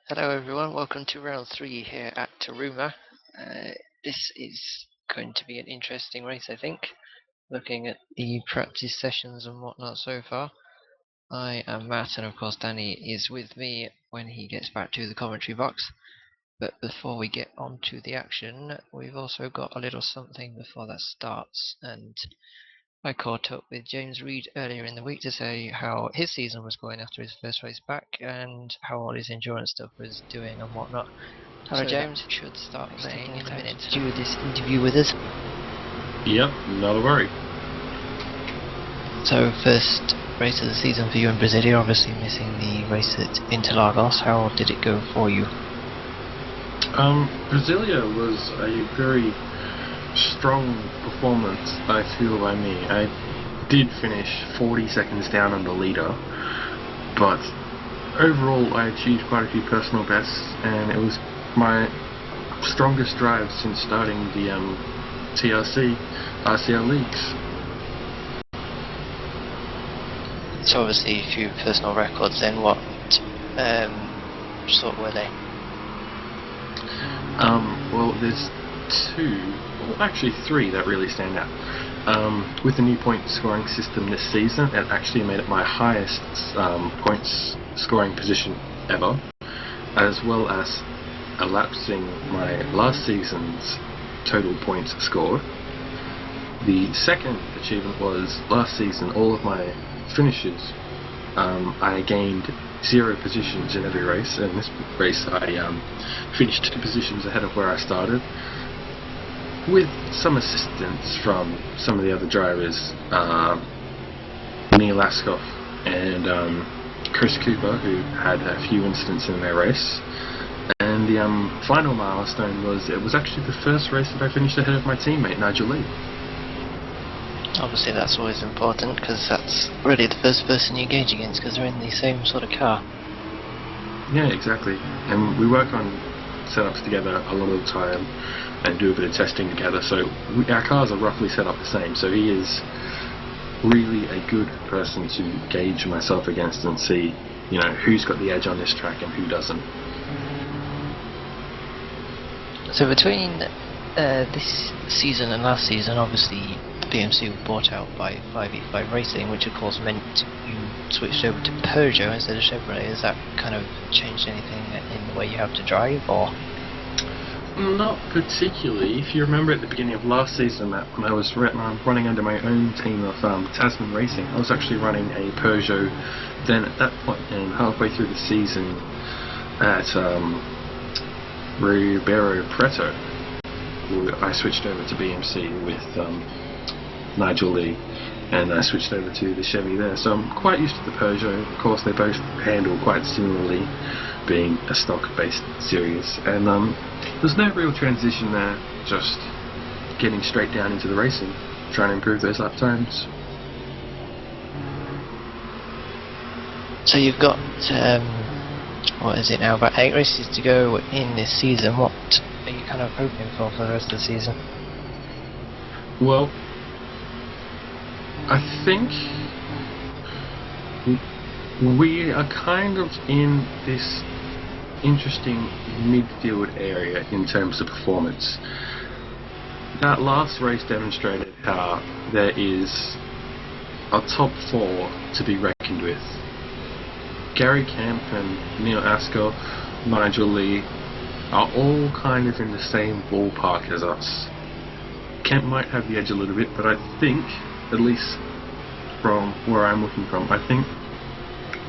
Hello everyone, welcome to round 3 here at Taruma. This is going to be an interesting race, I think, looking at the practice sessions and whatnot so far. I am Matt, and of course Danny is with me when he gets back to the commentary box. But before we get on to the action, we've also got a little something before that starts, and I caught up with James Reed earlier in the week to say how his season was going after his first race back and how all his endurance stuff was doing and whatnot. Hello so James, should start playing in a minute. To do this interview with us. Yep, not a worry. So first race of the season for you in Brasilia, obviously missing the race at Interlagos. How did it go for you? Brasilia was a very strong performance, I feel, by me. I did finish 40 seconds down on the leader, but overall I achieved quite a few personal bests, and it was my strongest drive since starting the RCL leagues. So obviously a few personal records then. What sort were they? Well, there's actually three that really stand out. With the new point scoring system this season, it actually made it my highest points scoring position ever, as well as elapsing my last season's total points scored. The second achievement was last season, all of my finishes, I gained 0 positions in every race, and this race I finished 2 positions ahead of where I started, with some assistance from some of the other drivers, Neil Askoff and Chris Cooper, who had a few incidents in their race. And the final milestone was, it was actually the first race that I finished ahead of my teammate Nigel Lee. Obviously that's always important, because that's really the first person you gauge against, because they're in the same sort of car. Yeah, exactly. And we work on setups together a lot of the time and do a bit of testing together, so our cars are roughly set up the same. So he is really a good person to gauge myself against and see, who's got the edge on this track and who doesn't. So between this season and last season, obviously BMC were bought out by 585 Racing, which of course meant you switched over to Peugeot instead of Chevrolet. Has that kind of changed anything in the way you have to drive, or? Not particularly. If you remember at the beginning of last season, when I was running under my own team of Tasman Racing, I was actually running a Peugeot. Then at that point, and halfway through the season at Ribeiro Preto, I switched over to BMC with Nigel Lee, and I switched over to the Chevy there. So I'm quite used to the Peugeot. Of course, they both handle quite similarly, being a stock-based series, and there's no real transition there, just getting straight down into the racing, trying to improve those lap times. So you've got, what is it now, about 8 races to go in this season. What are you kind of hoping for the rest of the season? Well, I think we are kind of in this interesting midfield area in terms of performance. That last race demonstrated how there is a top 4 to be reckoned with. Gary Kemp and Neil Ascot, Nigel Lee are all kind of in the same ballpark as us. Kemp might have the edge a little bit, but I think, at least from where I'm looking from, I think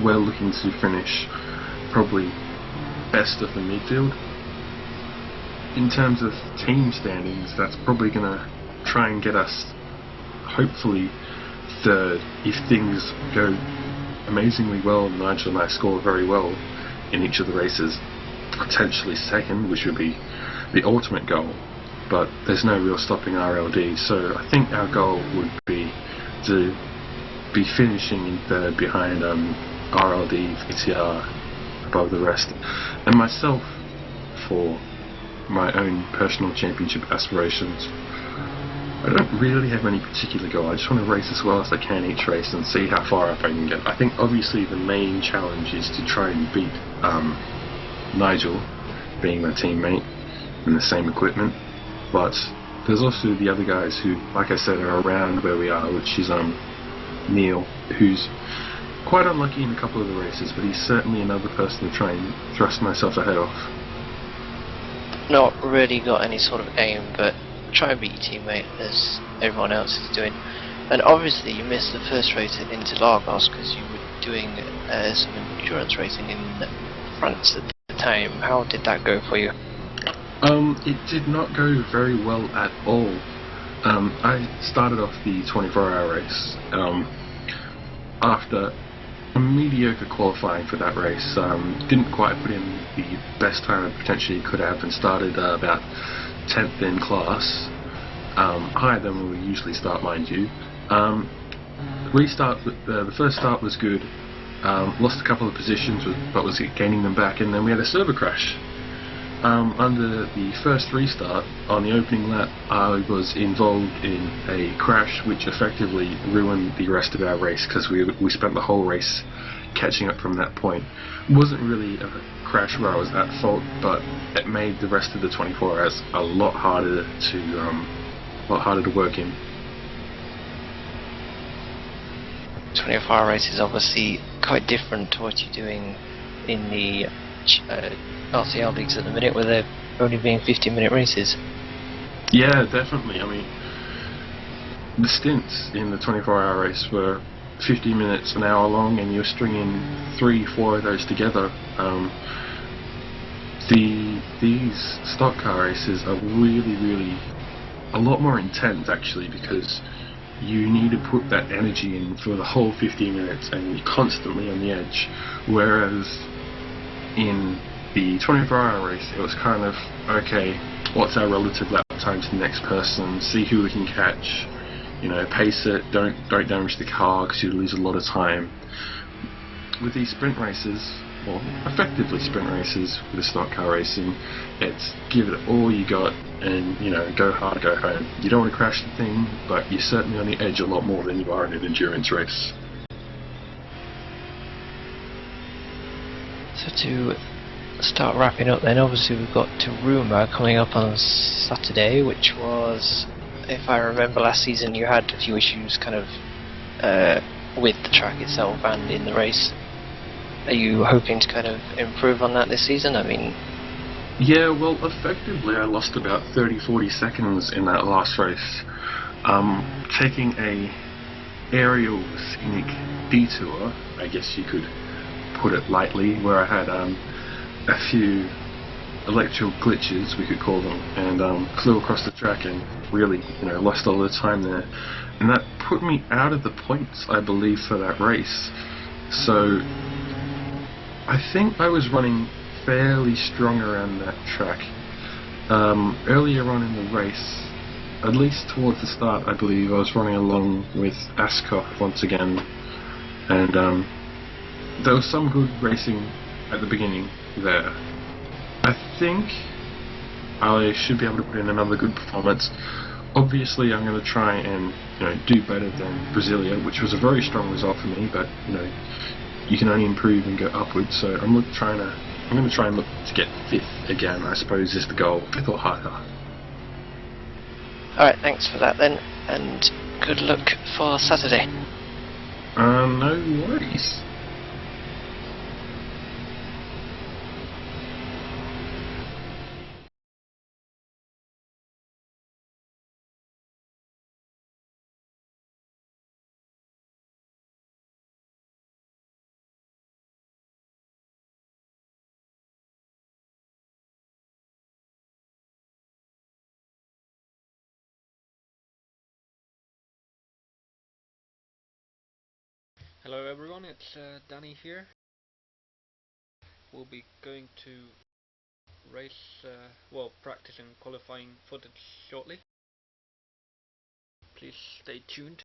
we're looking to finish probably best of the midfield. In terms of team standings, that's probably going to try and get us, hopefully, third. If things go amazingly well, Nigel and I score very well in each of the races. Potentially second, which would be the ultimate goal, but there's no real stopping RLD, so I think our goal would be to be finishing in third behind RLD, VTR, above the rest, and myself for my own personal championship aspirations. I don't really have any particular goal. I just want to race as well as I can each race and see how far up I can get. I think obviously the main challenge is to try and beat Nigel, being my teammate in the same equipment, but there's also the other guys who, like I said, are around where we are, which is Neil, who's quite unlucky in a couple of the races, but he's certainly another person to try and thrust myself ahead of. Not really got any sort of aim, but try and beat your teammate as everyone else is doing. And obviously you missed the first race in Interlagos because you were doing some endurance racing in France at the time. How did that go for you? It did not go very well at all. I started off the 24-hour race after a mediocre qualifying for that race. Didn't quite put in the best time I potentially could have, and started about 10th in class, higher than we usually start, mind you. The first start was good, lost a couple of positions but was gaining them back, and then we had a server crash. Under the first restart, on the opening lap, I was involved in a crash which effectively ruined the rest of our race, because we spent the whole race catching up from that point. It wasn't really a crash where I was at fault, but it made the rest of the 24 hours a lot harder to work in. 24-hour race is obviously quite different to what you're doing in the RCL leagues at the minute, where they're only being 50-minute races. Yeah, definitely. I mean, the stints in the 24-hour race were 50 minutes, an hour long, and you're stringing 3-4 of those together. These stock car races are really a lot more intense, actually, because you need to put that energy in for the whole 50 minutes and you're constantly on the edge, whereas in the 24-hour race it was kind of, okay, what's our relative lap time to the next person, see who we can catch, pace it, don't damage the car because you lose a lot of time. With these sprint races, or effectively sprint races with a stock car racing. It's give it all you got and, go hard, go home. You don't want to crash the thing, but you're certainly on the edge a lot more than you are in an endurance race. So to start wrapping up then, obviously we've got Taruma coming up on Saturday, which was, if I remember last season, you had a few issues kind of with the track itself and in the race. Are you hoping to kind of improve on that this season? I mean... Yeah, well, effectively I lost about 30-40 seconds in that last race. Taking a aerial scenic detour, I guess you could put it lightly, where I had a few electrical glitches, we could call them, and flew across the track and really, lost all the time there. And that put me out of the points, I believe, for that race. So I think I was running fairly strong around that track. Earlier on in the race, at least towards the start, I believe, I was running along with Ascot once again, and there was some good racing at the beginning there. I think I should be able to put in another good performance. Obviously, I'm going to try and do better than Brasilia, which was a very strong result for me. But you can only improve and go upwards. So I'm going to try and look to get 5th again, I suppose, is the goal. 5th or higher. Alright, thanks for that then, and good luck for Saturday. No worries. Hello everyone, it's Danny here. We'll be going to race, practice and qualifying footage shortly. Please stay tuned.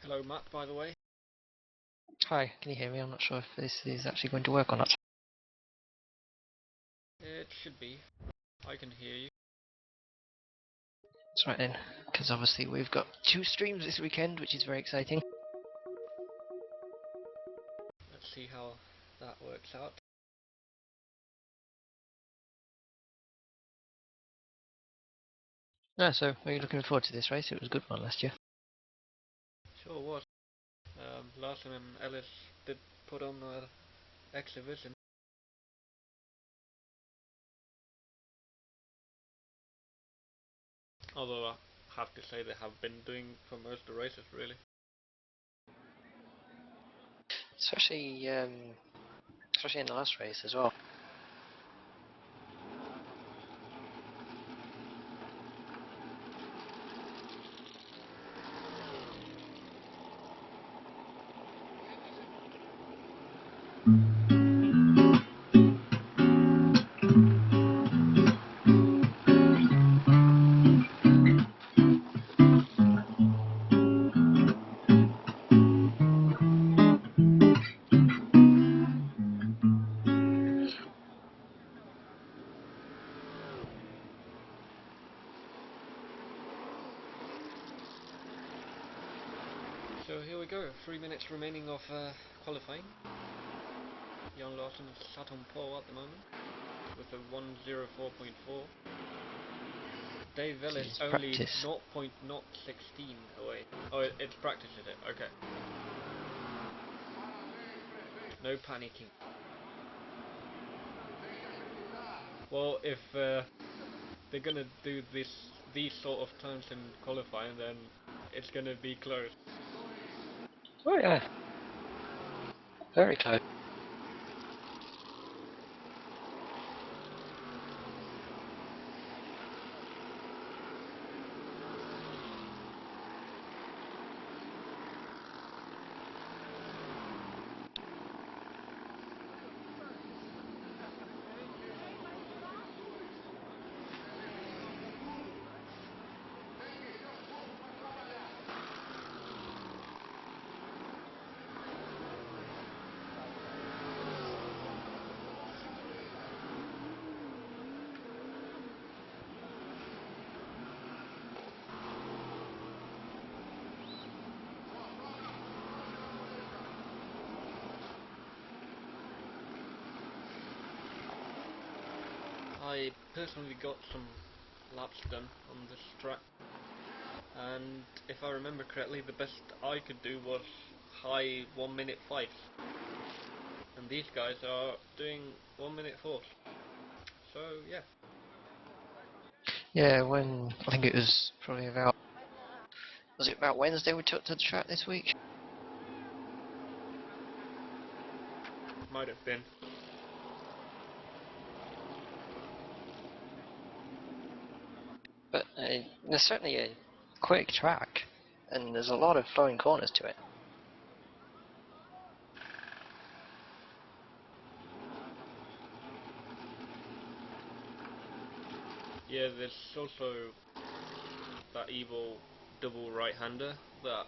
Hello Matt, by the way. Hi, can you hear me? I'm not sure if this is actually going to work or not. It should be. I can hear you. That's right then, because obviously we've got 2 streams this weekend, which is very exciting. Let's see how that works out. So are you looking forward to this race? It was a good one last year. Sure was. Larson and Ellis did put on an exhibition. Although I have to say they have been doing for most of the races really. Especially in the last race as well. So here we go, 3 minutes remaining of qualifying. Jan Larson sat on pole at the moment with a 1:04.4. Dave Ellis only Practice. 0.016 away. Oh, it's practice, is it? Okay. No panicking. Well, if they're gonna do these sort of turns in qualifying, then it's gonna be close. Oh yeah. Very close. I personally got some laps done on this track, and if I remember correctly, the best I could do was high 1 minute 5, and these guys are doing 1 minute 4. So yeah. Yeah, when I think it was probably about, was it about Wednesday we took to the track this week? Might have been. But there's certainly a quick track, and there's a lot of flowing corners to it. Yeah, there's also that evil double right-hander that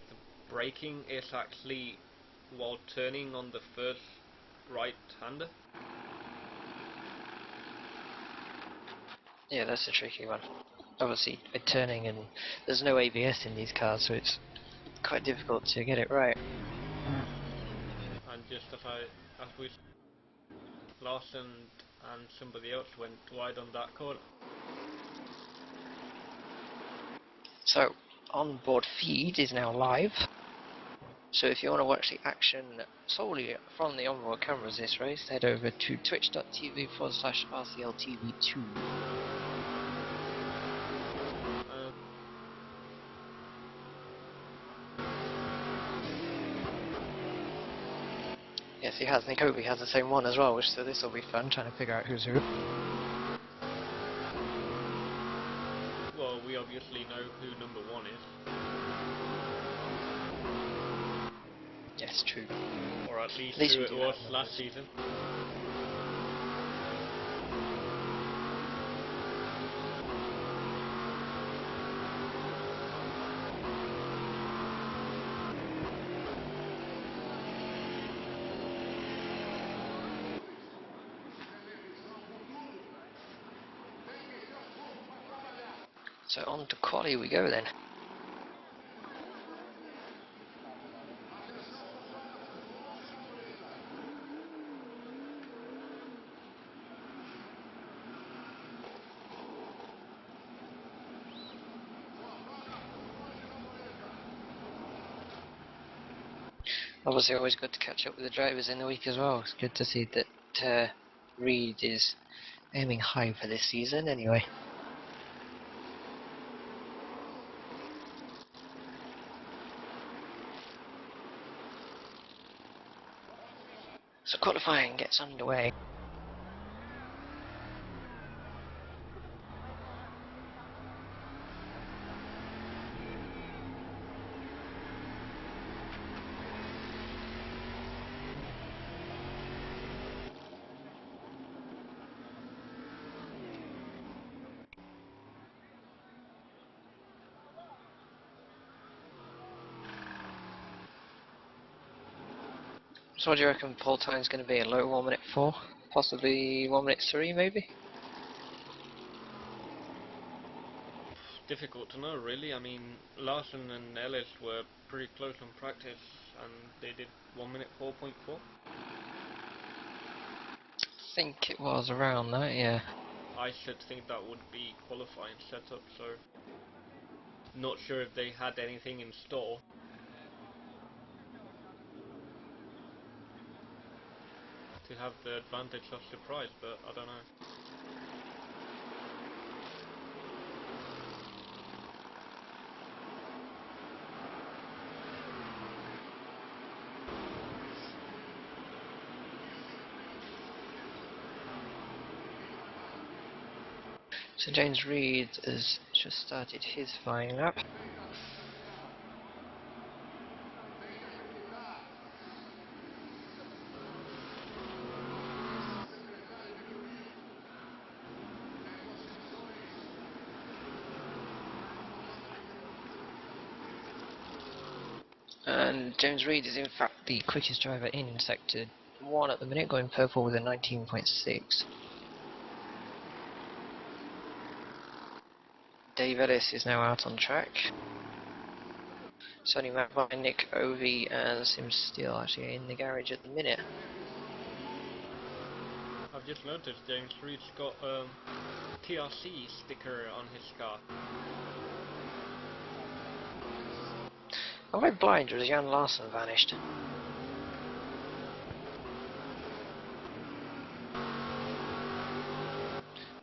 the braking is actually while turning on the first right-hander. Yeah, that's a tricky one. Obviously, turning, and there's no ABS in these cars, so it's quite difficult to get it right. And just as we Larson and somebody else went wide on that corner. So, onboard feed is now live. So if you want to watch the action solely from the onboard cameras this race, head over to twitch.tv/RCLTV2. Yes, he has. Nikobe has the same one as well, so this will be fun, trying to figure out who's who. Well, we obviously know who number 1 is. Yes, true. Or at least we who it do was have last numbers. season. So on to quali we go then. Obviously always good to catch up with the drivers in the week as well. It's good to see that Reed is aiming high for this season anyway. So qualifying gets underway. So what do you reckon pole time's going to be? A low 1 minute 4? Possibly 1 minute 3 maybe? Difficult to know, really. I mean, Larson and Ellis were pretty close on practice, and they did 1 minute 4.4. I think it was around that, yeah. I should think that would be qualifying setup, so not sure if they had anything in store. To have the advantage of surprise, but I don't know. So James Reed has just started his flying lap. And James Reed is in fact the quickest driver in sector 1 at the minute, going purple with a 19.6. Dave Ellis is now out on track. Sonny Mackby, Nick Ovey and Sim Steele actually in the garage at the minute. I've just noticed James Reed's got TRC sticker on his car. I went blind as Jan Larsen vanished.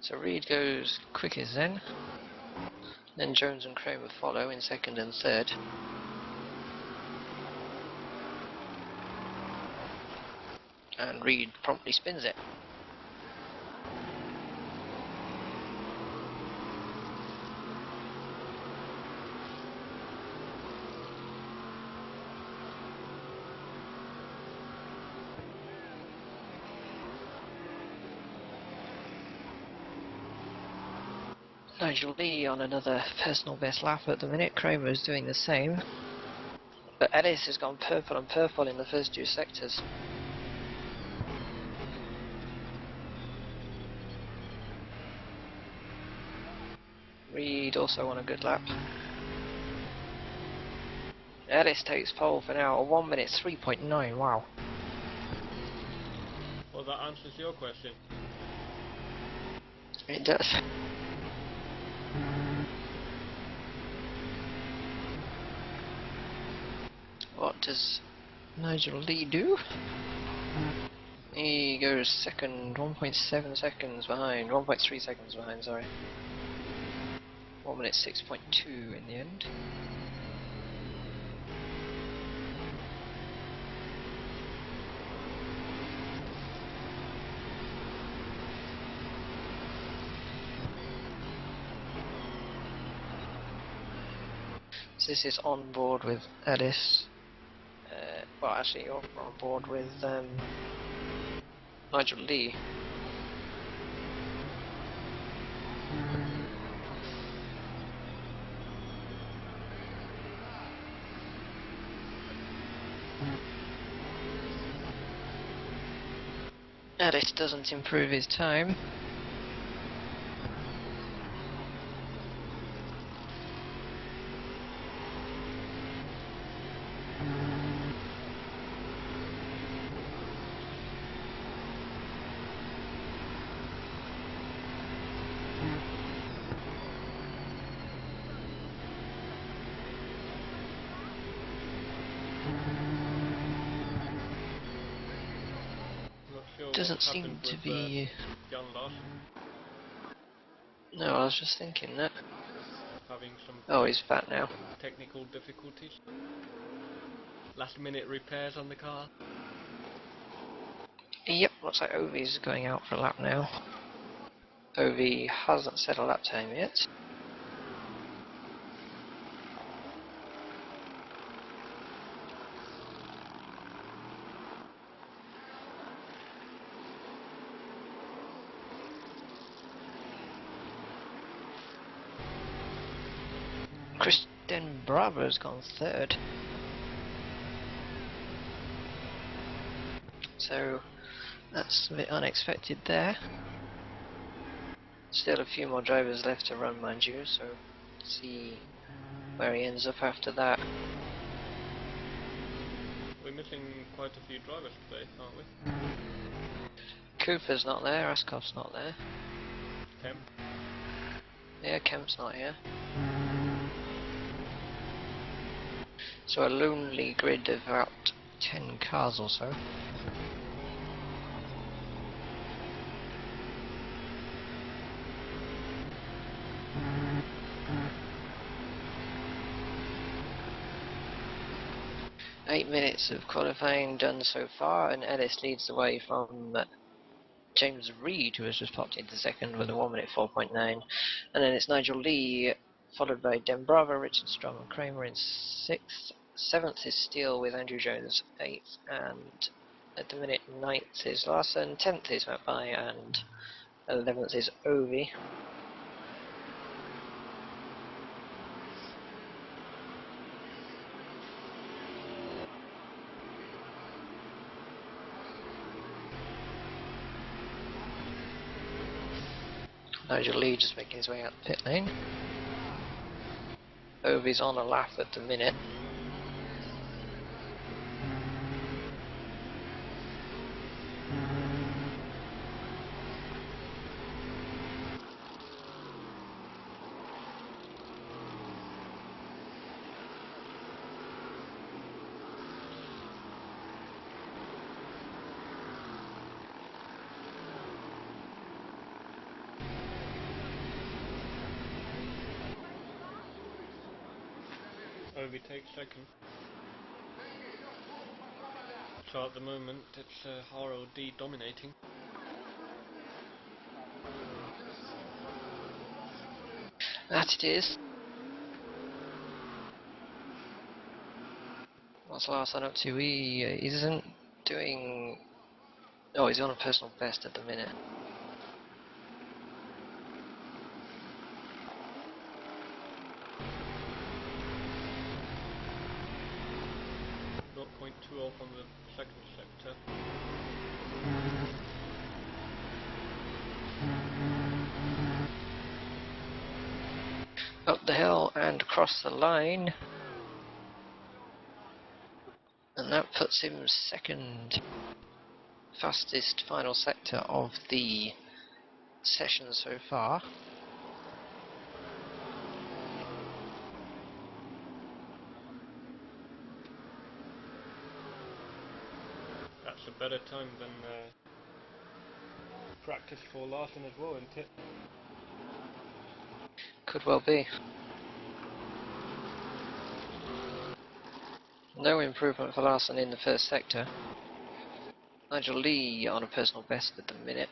So Reed goes quickest then Jones and Kramer follow in second and third. And Reed promptly spins it. Nigel Lee on another personal best lap at the minute. Kramer is doing the same. But Ellis has gone purple and purple in the first two sectors. Reed also on a good lap. Ellis takes pole for now, 1 minute 3.9, wow. Well, that answers your question. It does. What does Nigel Lee do? He goes second, 1.7 seconds behind, 1.3 seconds behind, sorry. 1 minute 6.2 in the end. So this is on board with Ellis. Well, actually, you're on board with Nigel Lee. Ellis doesn't improve his time. Not sure Doesn't what seem happened to with, be. Jan Larsen No, I was just thinking that. having some Oh, he's fat now. technical difficulties. Last minute repairs on the car. Yep, looks like Ovi's going out for a lap now. Ovi hasn't set a lap time yet. Kristen Bravo's gone third. So that's a bit unexpected there. Still a few more drivers left to run, mind you, so let's see where he ends up after that. We're missing quite a few drivers today, aren't we? Cooper's not there, Ascoff's not there. Kemp. Yeah, Kemp's not here. So a lonely grid of about 10 cars or so. Eight minutes of qualifying done so far, and Ellis leads the way from James Reed, who has just popped into second with a 1 minute 4.9, and then it's Nigel Lee, followed by Den Bravo, Richard Strong and Kramer in sixth. Seventh is Steele with Andrew Jones eighth, and at the minute ninth is Larson, 10th is Mackay, and 11th is Ovi. Nigel Lee just making his way out the pit lane. Ovi's on a lap at the minute. Ovi takes second. So at the moment it's ROD dominating. That it is. What's Larson up to? He isn't doing... Oh, he's on a personal best at the minute. 0.2 off on the second sector. Up the hill and across the line. And that puts him second. Fastest final sector of the session so far. That's a better time than practice for Larson as well, isn't it? Could well be. No improvement for Larson in the first sector. Nigel Lee on a personal best at the minute.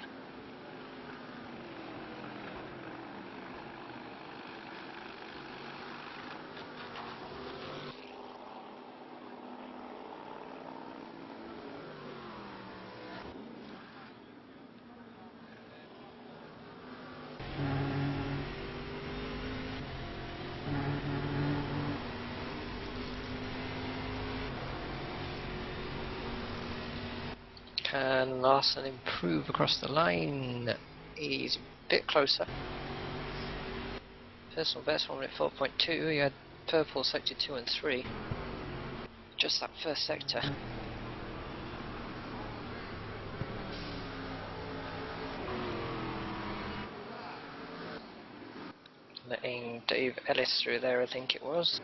Can Larson improve across the line? He's a bit closer. Personal best 1 minute 4.2. He had purple sector 2 and 3. Just that first sector. Letting Dave Ellis through there, I think it was.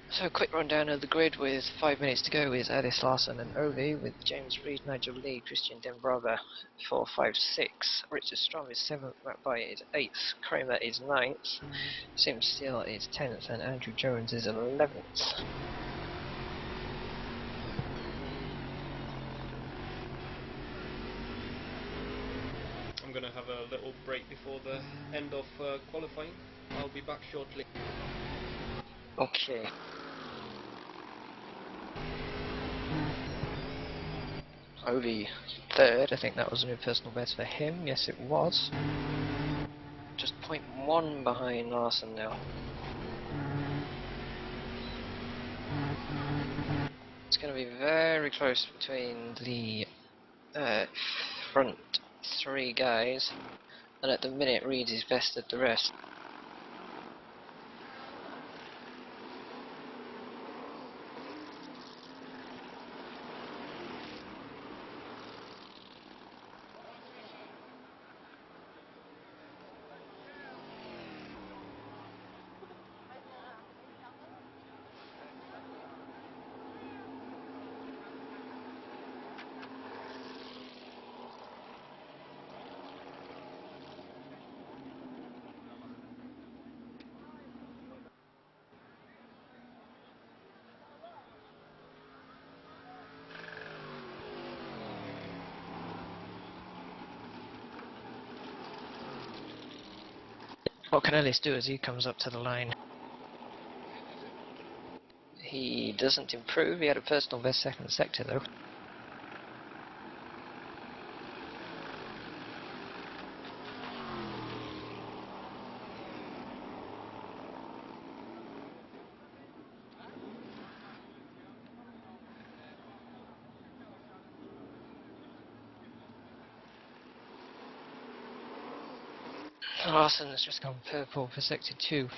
So a quick rundown of the grid with 5 minutes to go is Ellis, Larson and Ovi, with James Reed, Nigel Lee, Christian Dembrava 4, 5, 6. Richard Strom is 7th, Matt Byatt is 8th, Kramer is 9th, Sim Steele is 10th and Andrew Jones is 11th. I'm going to have a little break before the end of qualifying. I'll be back shortly. Okay. Ovi 3rd, I think that was a new personal best for him. Yes, it was. Just 0.1 behind Larson now. It's going to be very close between the front 3 guys, and at the minute Reed is best at the rest. What can Ellis do as he comes up to the line? He doesn't improve. He had a personal best second sector though. Larson has just gone purple for sector 2.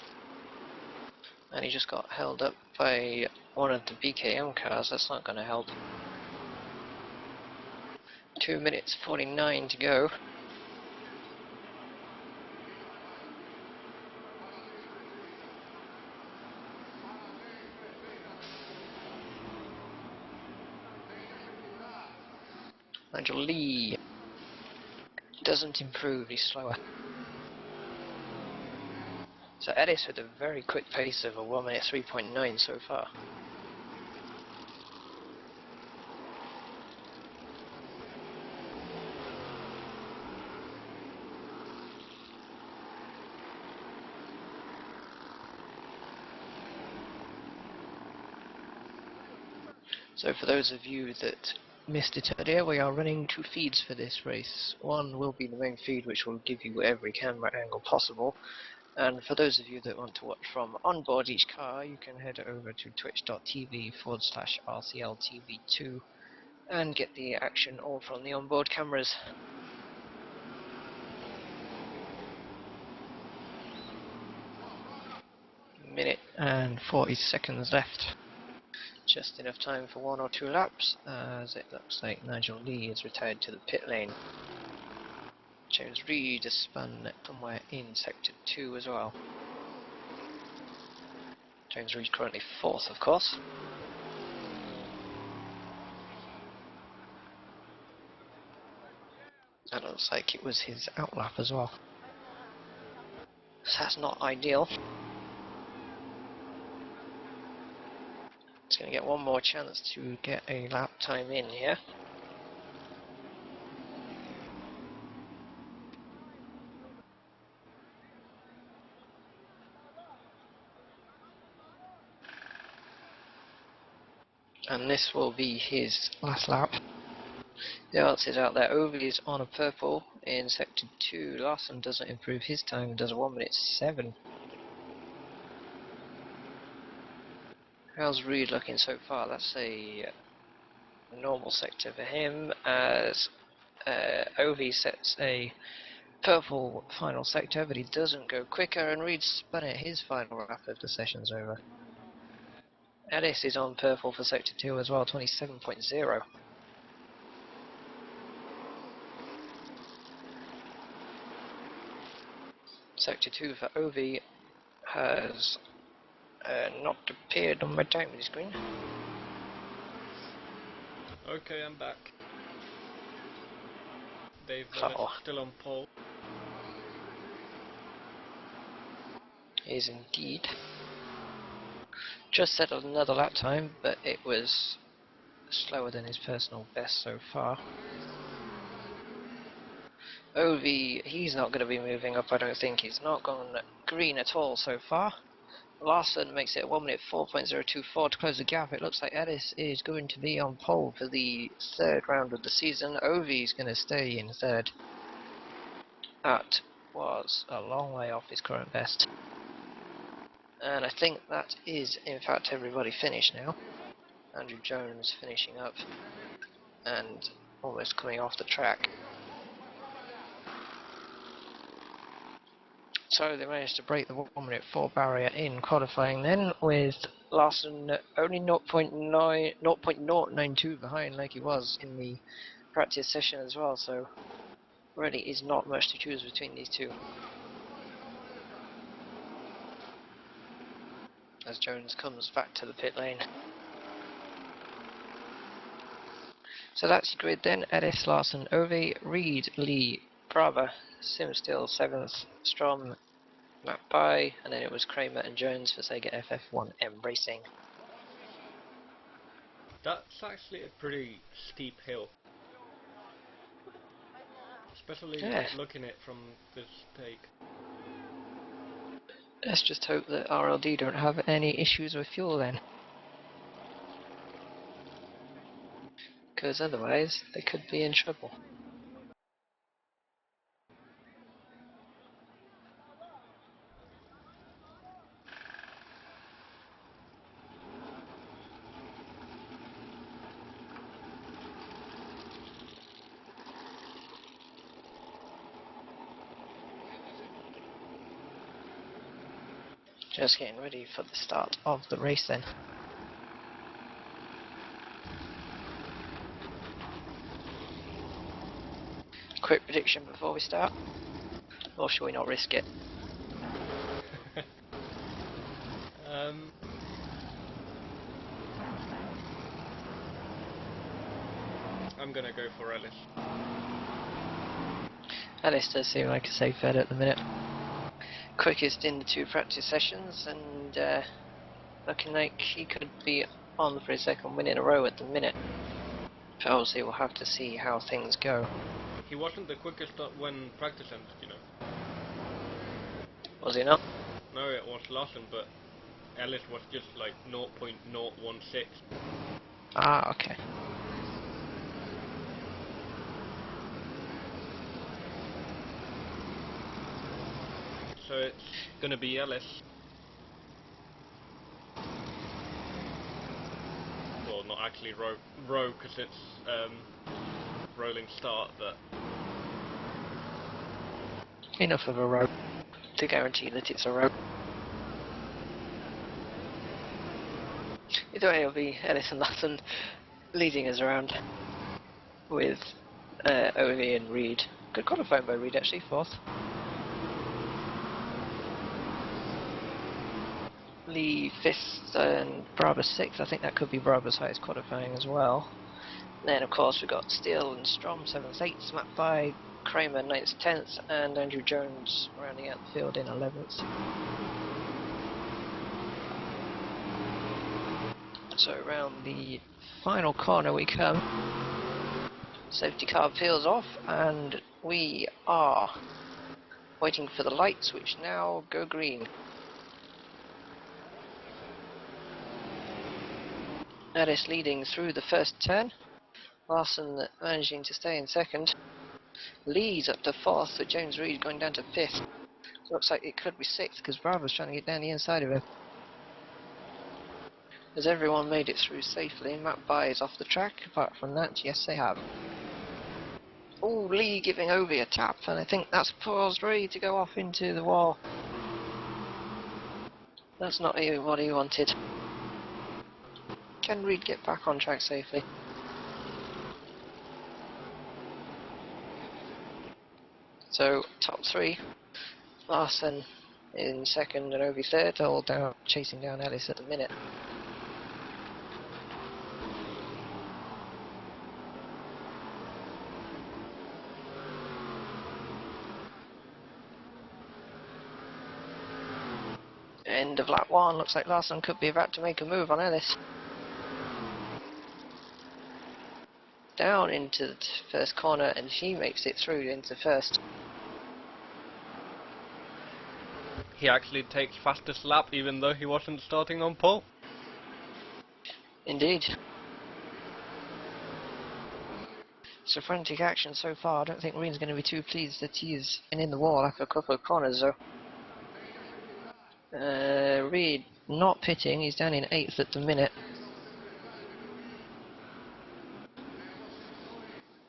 And he just got held up by one of the BKM cars. That's not going to help. 2 minutes 49 to go. Nigel Lee doesn't improve, he's slower. So Edis with a very quick pace of a 1 minute 3.9 so far. So for those of you that missed it earlier, we are running 2 feeds for this race. One will be the main feed, which will give you every camera angle possible. And for those of you that want to watch from onboard each car, you can head over to twitch.tv/RCLTV2 and get the action all from the onboard cameras. Minute and 40 seconds left. Just enough time for 1 or 2 laps, as it looks like Nigel Lee is retired to the pit lane. James Reed has spun somewhere in sector 2 as well. James Reed currently 4th, of course. That looks like it was his outlap as well. So that's not ideal. It's going to get one more chance to get a lap time in here. And this will be his last lap. The answer is out there. Ovi is on a purple in sector 2. Larson doesn't improve his time, does a 1 minute 7. How's Reed looking so far? That's a normal sector for him, as Ovi sets a purple final sector, but he doesn't go quicker, and Reed spun it his final lap of the session's over. Ellis is on purple for sector 2 as well, 27.0. Sector 2 for Ovi has not appeared on my timing screen. Okay, I'm back. Dave Oh, still on pole. is indeed. Just set another lap time, but it was slower than his personal best so far. Ovi, he's not going to be moving up, I don't think. He's not gone green at all so far. Larson makes it 1 minute 4.024 to close the gap. It looks like Ellis is going to be on pole for the 3rd round of the season. Ovi is going to stay in 3rd. That was a long way off his current best. And I think that is, in fact, everybody finished now. Andrew Jones finishing up and almost coming off the track. So they managed to break the 1 minute 4 barrier in qualifying then, with Larson only 0.092 behind like he was in the practice session as well, so really is not much to choose between these two. As Jones comes back to the pit lane. So that's your grid then. Ellis, Larson, Ovi, Reed, Lee, Brava, Simstill 7th, Strom, Matt By, and then it was Kramer and Jones for Sega FF1M Racing. That's actually a pretty steep hill. Especially looking at it from this take. Let's just hope that RLD don't have any issues with fuel then. Because otherwise they could be in trouble. Just getting ready for the start of the race then. Quick prediction before we start, or shall we not risk it? I'm gonna go for Ellis. Ellis does seem like a safe bet at the minute. quickest in the 2 practice sessions, and looking like he could be on for his 2nd win in a row at the minute. But obviously we'll have to see how things go. He wasn't the quickest when practice ended, you know. Was he not? No, it was Larson, but Ellis was just like 0.016. Ah, okay. So it's gonna be Ellis. Well, not actually row because it's rolling start, but Enough of a row to guarantee that it's a row. Either way, it'll be Ellis and Latham leading us around with Ovi and Reed. Good qualifying by Reed actually, 4th. Lee 5th and Brabus 6th. I think that could be Brabus' highest qualifying as well. Then of course we've got Steele and Strom 7th, 8th, mapped by Kramer 9th, 10th, and Andrew Jones rounding out the field in 11th. So around the final corner we come. Safety car peels off and we are waiting for the lights, which now go green. Ellis leading through the first turn. Larson managing to stay in 2nd. Lee's up to 4th with James Reed going down to 5th. Looks like it could be 6th because Bravo's trying to get down the inside of him. Has everyone made it through safely? Matt By is off the track. Apart from that, yes they have. Oh, Lee giving Ovi a tap, and I think that's paused Reed to go off into the wall. That's not what he wanted. Can Reed get back on track safely? So, top 3. Larson in 2nd and Ovi 3rd, all down, chasing down Ellis at the minute. End of lap 1, looks like Larson could be about to make a move on Ellis. Down into the 1st corner, and he makes it through into 1st. he actually takes fastest lap even though he wasn't starting on pole. Indeed. So frantic action so far. I don't think Reed's going to be too pleased that he's in the wall after a couple of corners though. Reed not pitting, he's down in 8th at the minute.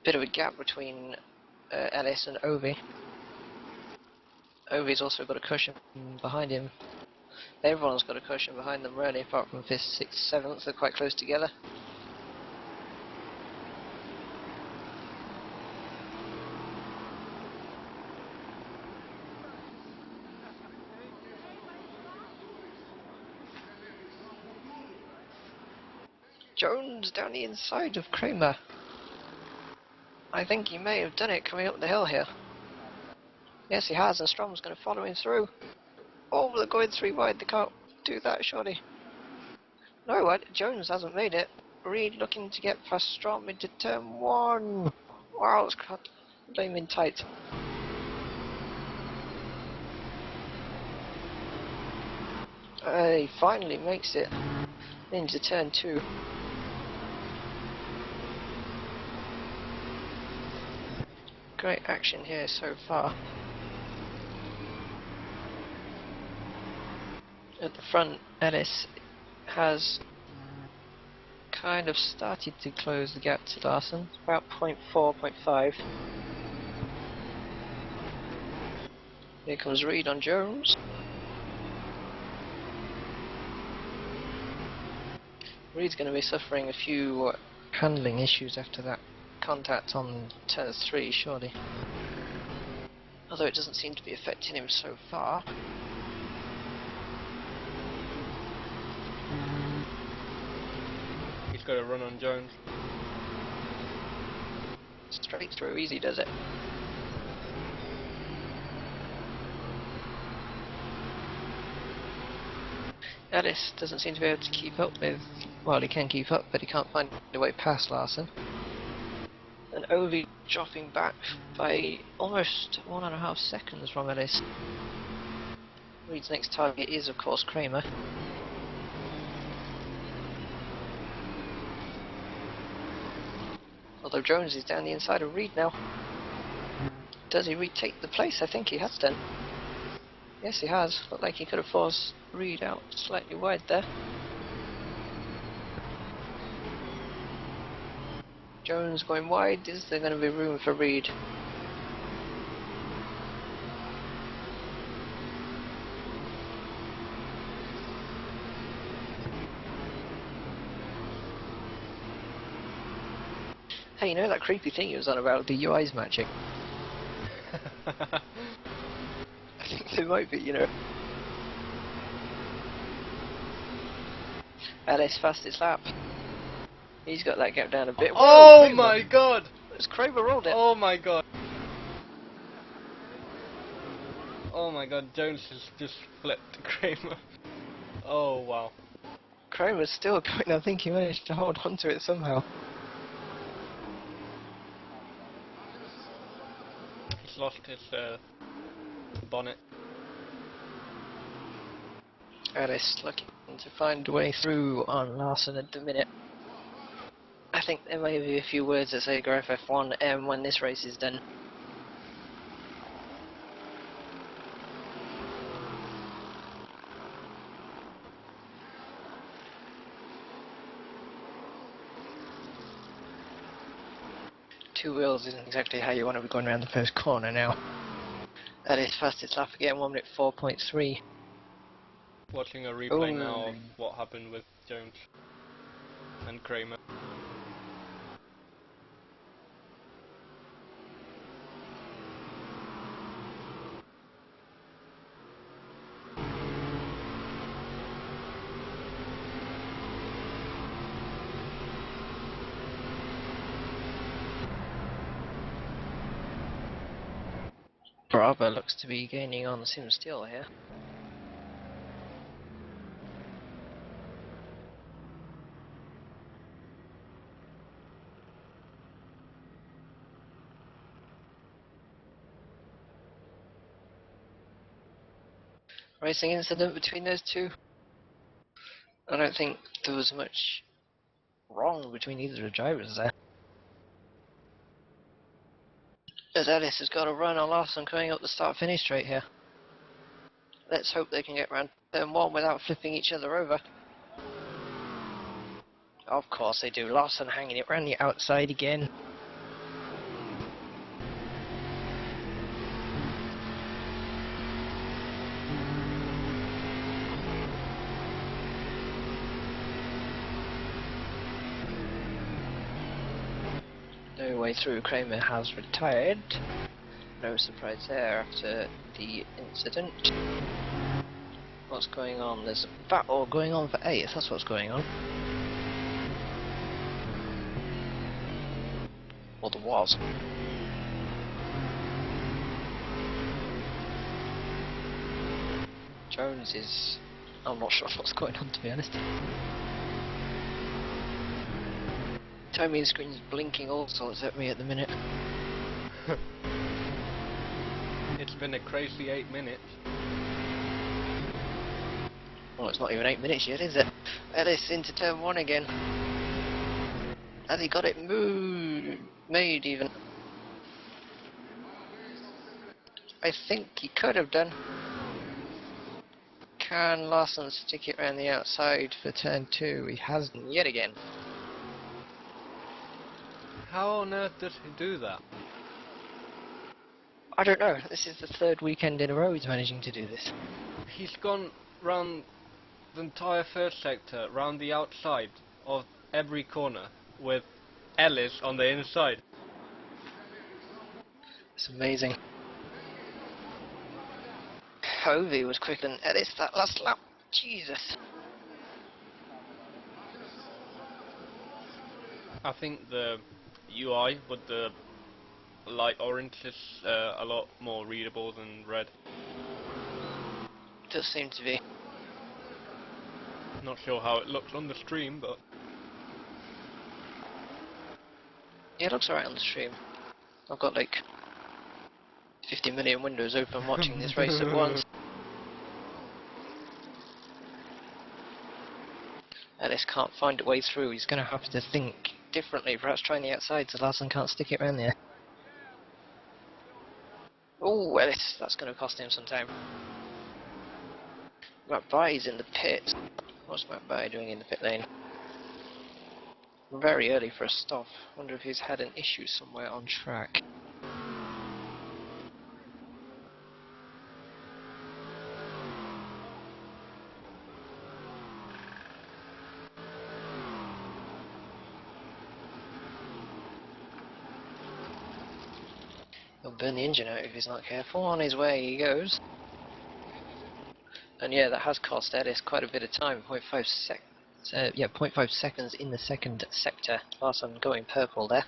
Bit of a gap between Ellis and Ovi. Ovi's also got a cushion behind him. Everyone's got a cushion behind them really, apart from 5th, 6th, 7th, they're quite close together. Jones down the inside of Kramer. I think he may have done it coming up the hill here. Yes, he has, and Strom's going to follow him through. Oh, they're going 3 wide, they can't do that, surely. No, what? Jones hasn't made it. Reed looking to get past Strom into turn 1. Wow, it's flaming tight. He finally makes it into turn 2. Great action here so far. At the front, Ellis has kind of started to close the gap to Larson, about 0.4, 0.5. Here comes Reed on Jones. Reed's going to be suffering a few handling issues after that contact on turn 3, surely. Although it doesn't seem to be affecting him so far. He's got a run on Jones. Straight through, easy does it. Ellis doesn't seem to be able to keep up with... Well, he can keep up, but he can't find a way past Larson. And Ovi dropping back by almost 1.5 seconds from Ellis. Reed's next target is, of course, Kramer. Although Jones is down the inside of Reed now. Does he retake the place? I think he has done. Yes, he has. Looked like he could have forced Reed out slightly wide there. Jones going wide. Is there going to be room for Reed? Hey, you know that creepy thing he was on about, the UIs matching? I think there might be, you know. Ellis fastest lap. He's got that gap down a bit. Whoa, Oh Kramer. my god! As Kramer rolled it. Oh my god! Oh my god, Jones has just flipped Kramer. Oh wow. Kramer's still going. I think he managed to hold on to it somehow. He's lost his bonnet. Ellis looking to find a way through on Larson at the minute. I think there may be a few words that say go FF1 when this race is done. Two wheels isn't exactly how you want to be going around the first corner now. Ellis fastest lap again, 1 minute 4.3. Watching a replay now Oh. of what happened with Jones and Kramer. Bravo looks to be gaining on Sim Steel here. Racing incident between those two. I don't think there was much wrong between either of the drivers there. As Ellis has got a run on Larson coming up the start-finish straight here. Let's hope they can get round turn 1 without flipping each other over. Of course they do. Larson hanging it round the outside again. No way through. Kramer has retired. No surprise there after the incident. What's going on? There's a battle going on for 8th, that's what's going on. Or there was. Jones is... I'm not sure what's going on, to be honest. Timing screen's blinking all sorts at me at the minute. It's been a crazy 8 minutes. Well, it's not even 8 minutes yet, is it? Ellis into turn 1 again. Has he got it made even? I think he could have done. Can Larson stick it around the outside for turn 2? He hasn't yet again. How on earth does he do that? I don't know. This is the 3rd weekend in a row he's managing to do this. He's gone round the entire first sector, round the outside of every corner, with Ellis on the inside. It's amazing. Hovey was quicker than Ellis that last lap. Jesus. I think the UI with the light orange is a lot more readable than red. Does seem to be. Not sure how it looks on the stream, but Yeah, it looks alright on the stream. I've got like 50 million windows open watching this race at once. Ellis can't find a way through. He's going to have to think differently, perhaps trying the outside so Larson can't stick it around there. Oh, Ellis, that's going to cost him some time. McBride's in the pit. What's McBride doing in the pit lane? Very early for a stop. Wonder if he's had an issue somewhere on track. He'll burn the engine out if he's not careful. On his way he goes. And yeah, that has cost Ellis quite a bit of time. 0.5 seconds in the second sector. Larson going purple there.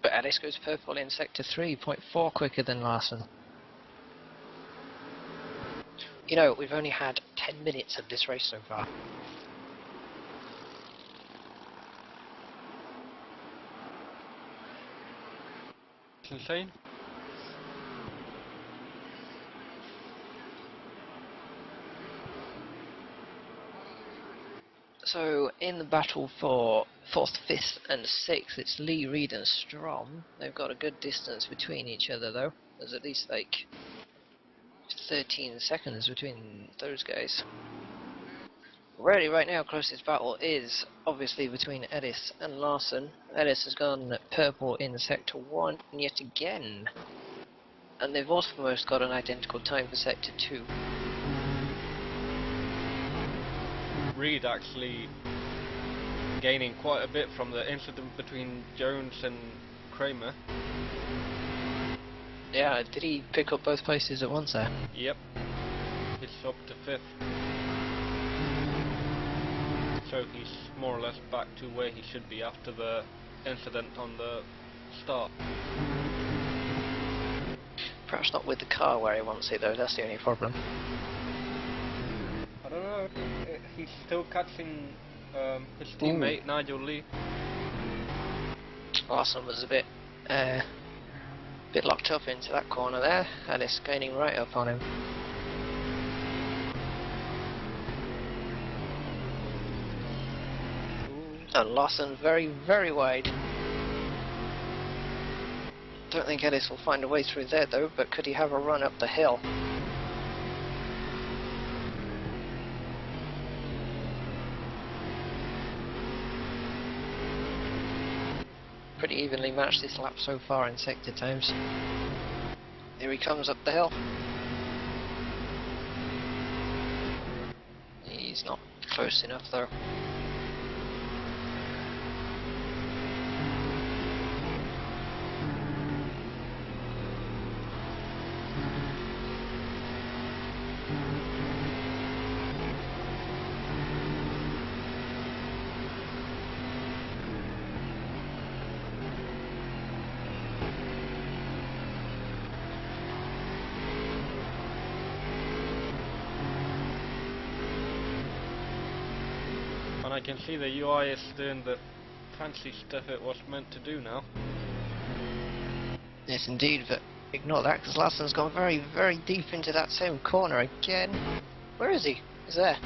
But Ellis goes purple in sector 3, 0.4 quicker than Larson. You know, we've only had 10 minutes of this race so far. it's insane. So, in the battle for 4th, 5th and 6th, it's Lee, Reed and Strom. They've got a good distance between each other though. There's at least like 13 seconds between those guys. Really, right now, closest battle is obviously between Ellis and Larson. Ellis has gone purple in sector 1 yet again. And they've almost got an identical time for sector 2. Reed actually gaining quite a bit from the incident between Jones and Kramer. Yeah, did he pick up both places at once there? Yep. He's up to 5th. So he's more or less back to where he should be after the incident on the start. Perhaps not with the car where he wants it though, that's the only problem. I don't know, he's still catching his teammate Nigel Lee. Larson was a bit locked up into that corner there, and it's gaining right up on him. And Larson very, very wide. Don't think Ellis will find a way through there though, but could he have a run up the hill? Pretty evenly matched this lap so far in sector times. Here he comes up the hill. He's not close enough though. And I can see the UI is doing the fancy stuff it was meant to do now. Yes indeed, but ignore that because Larson's gone very, very deep into that same corner again. Where is he? He's there.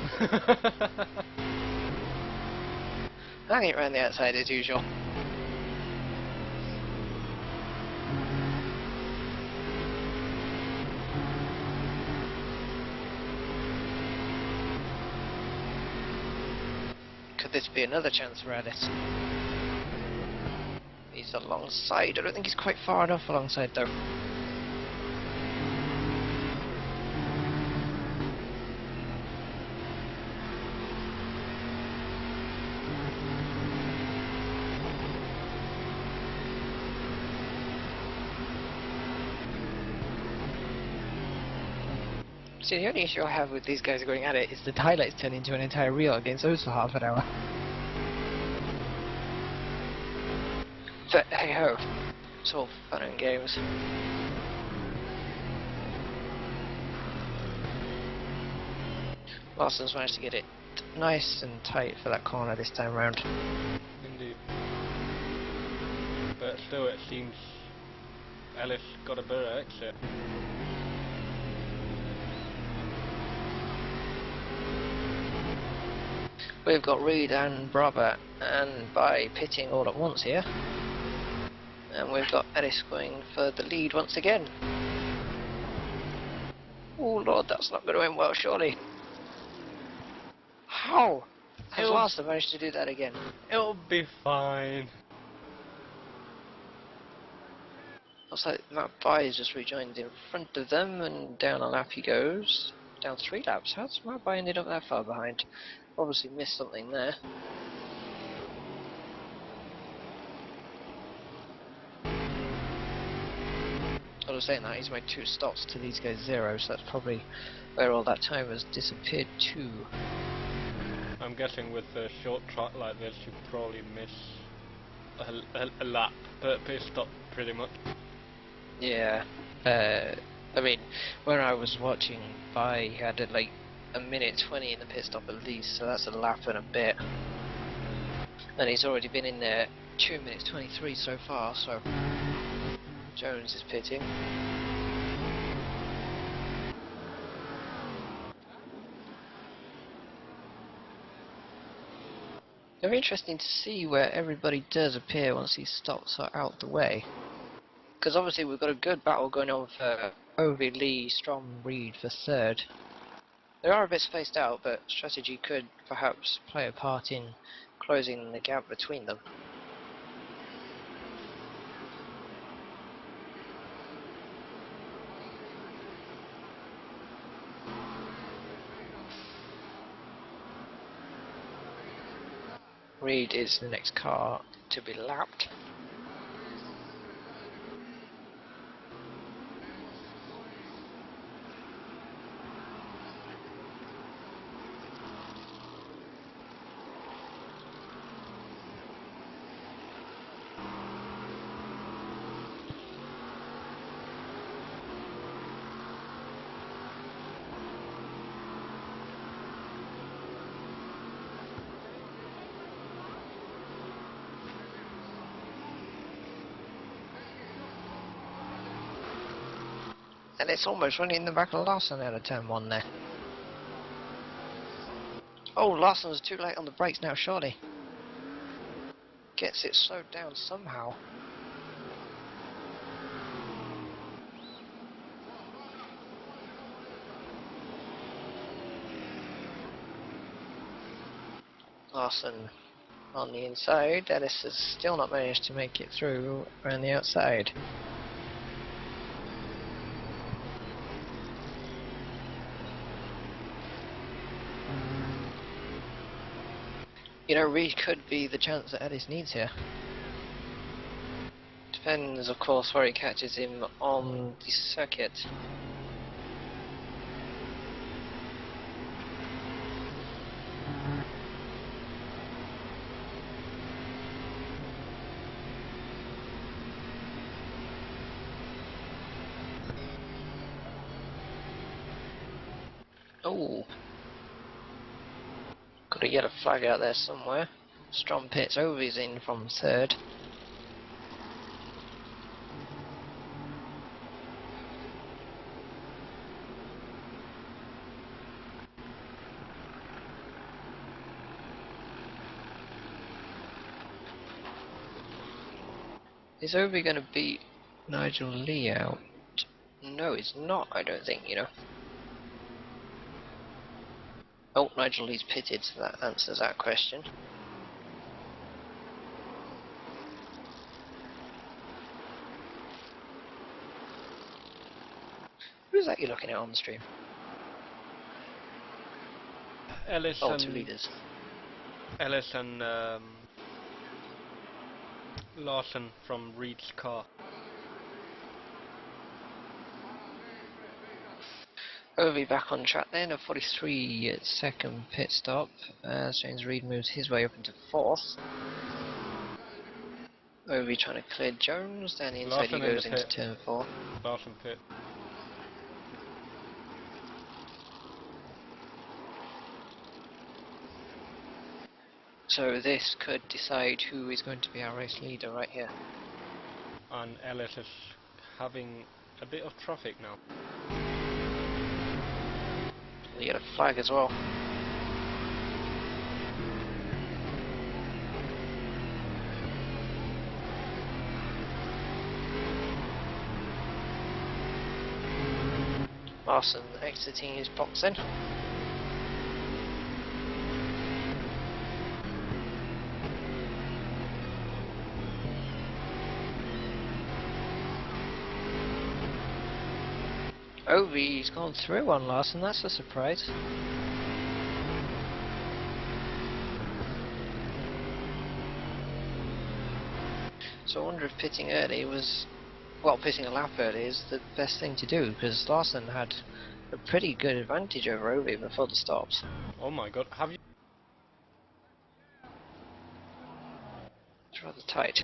Hanging around the outside as usual. Could this be another chance for Ellis? He's alongside. I don't think he's quite far enough alongside though. See, the only issue I have with these guys going at it is the highlights turn into an entire reel against those for half an hour. But hey ho, it's all fun and games. Larson's managed to get it nice and tight for that corner this time round. Indeed. But still, it seems Ellis got a better exit. We've got Reed and Brabant, and by pitting all at once here, and we've got Ellis going for the lead once again. Oh lord, that's not going to end well, surely. How has Larson managed to do that again? It'll be fine. Looks like Matt Bai has just rejoined in front of them, and down a lap he goes. Down 3 laps. How's Matt Bai ended up that far behind? Obviously missed something there. I was saying that he's made 2 stops to these guys 0, so that's probably where all that time has disappeared to. I'm guessing with a short track like this, you probably miss a lap per pit stop, pretty much. Yeah. I mean, when I was watching Bai, he had like a minute 20 in the pit stop at least, so that's a lap and a bit. And he's already been in there 2 minutes 23 so far, so Jones is pitting. It'll be interesting to see where everybody does appear once these stops are out the way. Because obviously we've got a good battle going on for Ovi, Lee, Strom, Reed for third. They are a bit spaced out, but strategy could perhaps play a part in closing the gap between them. Reed is the next car to be lapped. And it's almost running in the back of Larson out of turn 1 there. Oh, Larson's too late on the brakes now, surely. Gets it slowed down somehow. Larson on the inside. Ellis has still not managed to make it through around the outside. You know, Reed could be the chance that Ellis needs here. Depends, of course, where he catches him on the circuit. Oh, could have get a flag out there somewhere. Strom pits, Ovi's in from third. Is Ovi going to beat Nigel Lee out? No, it's not, I don't think, you know. Oh, Nigel Lee's pitted, so that answers that question. Who's that you're looking at on the stream? Ellis Oh, and 2 leaders. Ellis and Larson from Reed's car. Ovi back on track then, a 43-second pit stop as James Reed moves his way up into 4th. Ovi trying to clear Jones, down the inside he Larson in the goes into pit. turn 4. Larson pit. So this could decide who is going to be our race leader right here. And Ellis is having a bit of traffic now. We get a flag as well. Larson exiting his box then. Ovi's gone through on Larson, that's a surprise. So I wonder if pitting early was, well, pitting a lap early is the best thing to do, because Larson had a pretty good advantage over Ovi before the stops. Oh my god, have you... It's rather tight.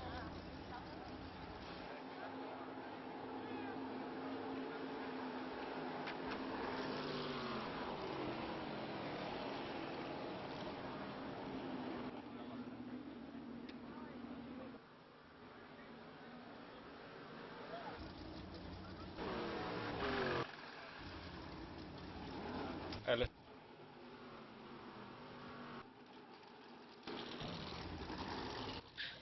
Ellis?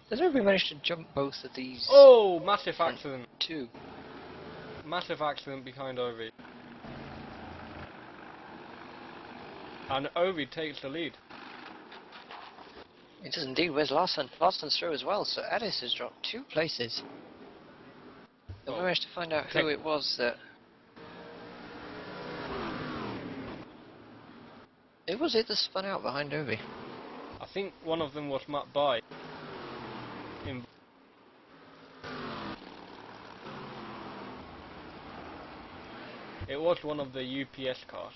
Has Ovi managed to jump both of these? Oh, massive accident. Two. Massive accident behind Ovi. And Ovi takes the lead. It does indeed. Where's Larson? Larson's through as well, so Addis has dropped 2 places. Have we Oh. managed to find out who it was that... Who was it that spun out behind Ovi? I think one of them was Matt By. It was one of the UPS cars.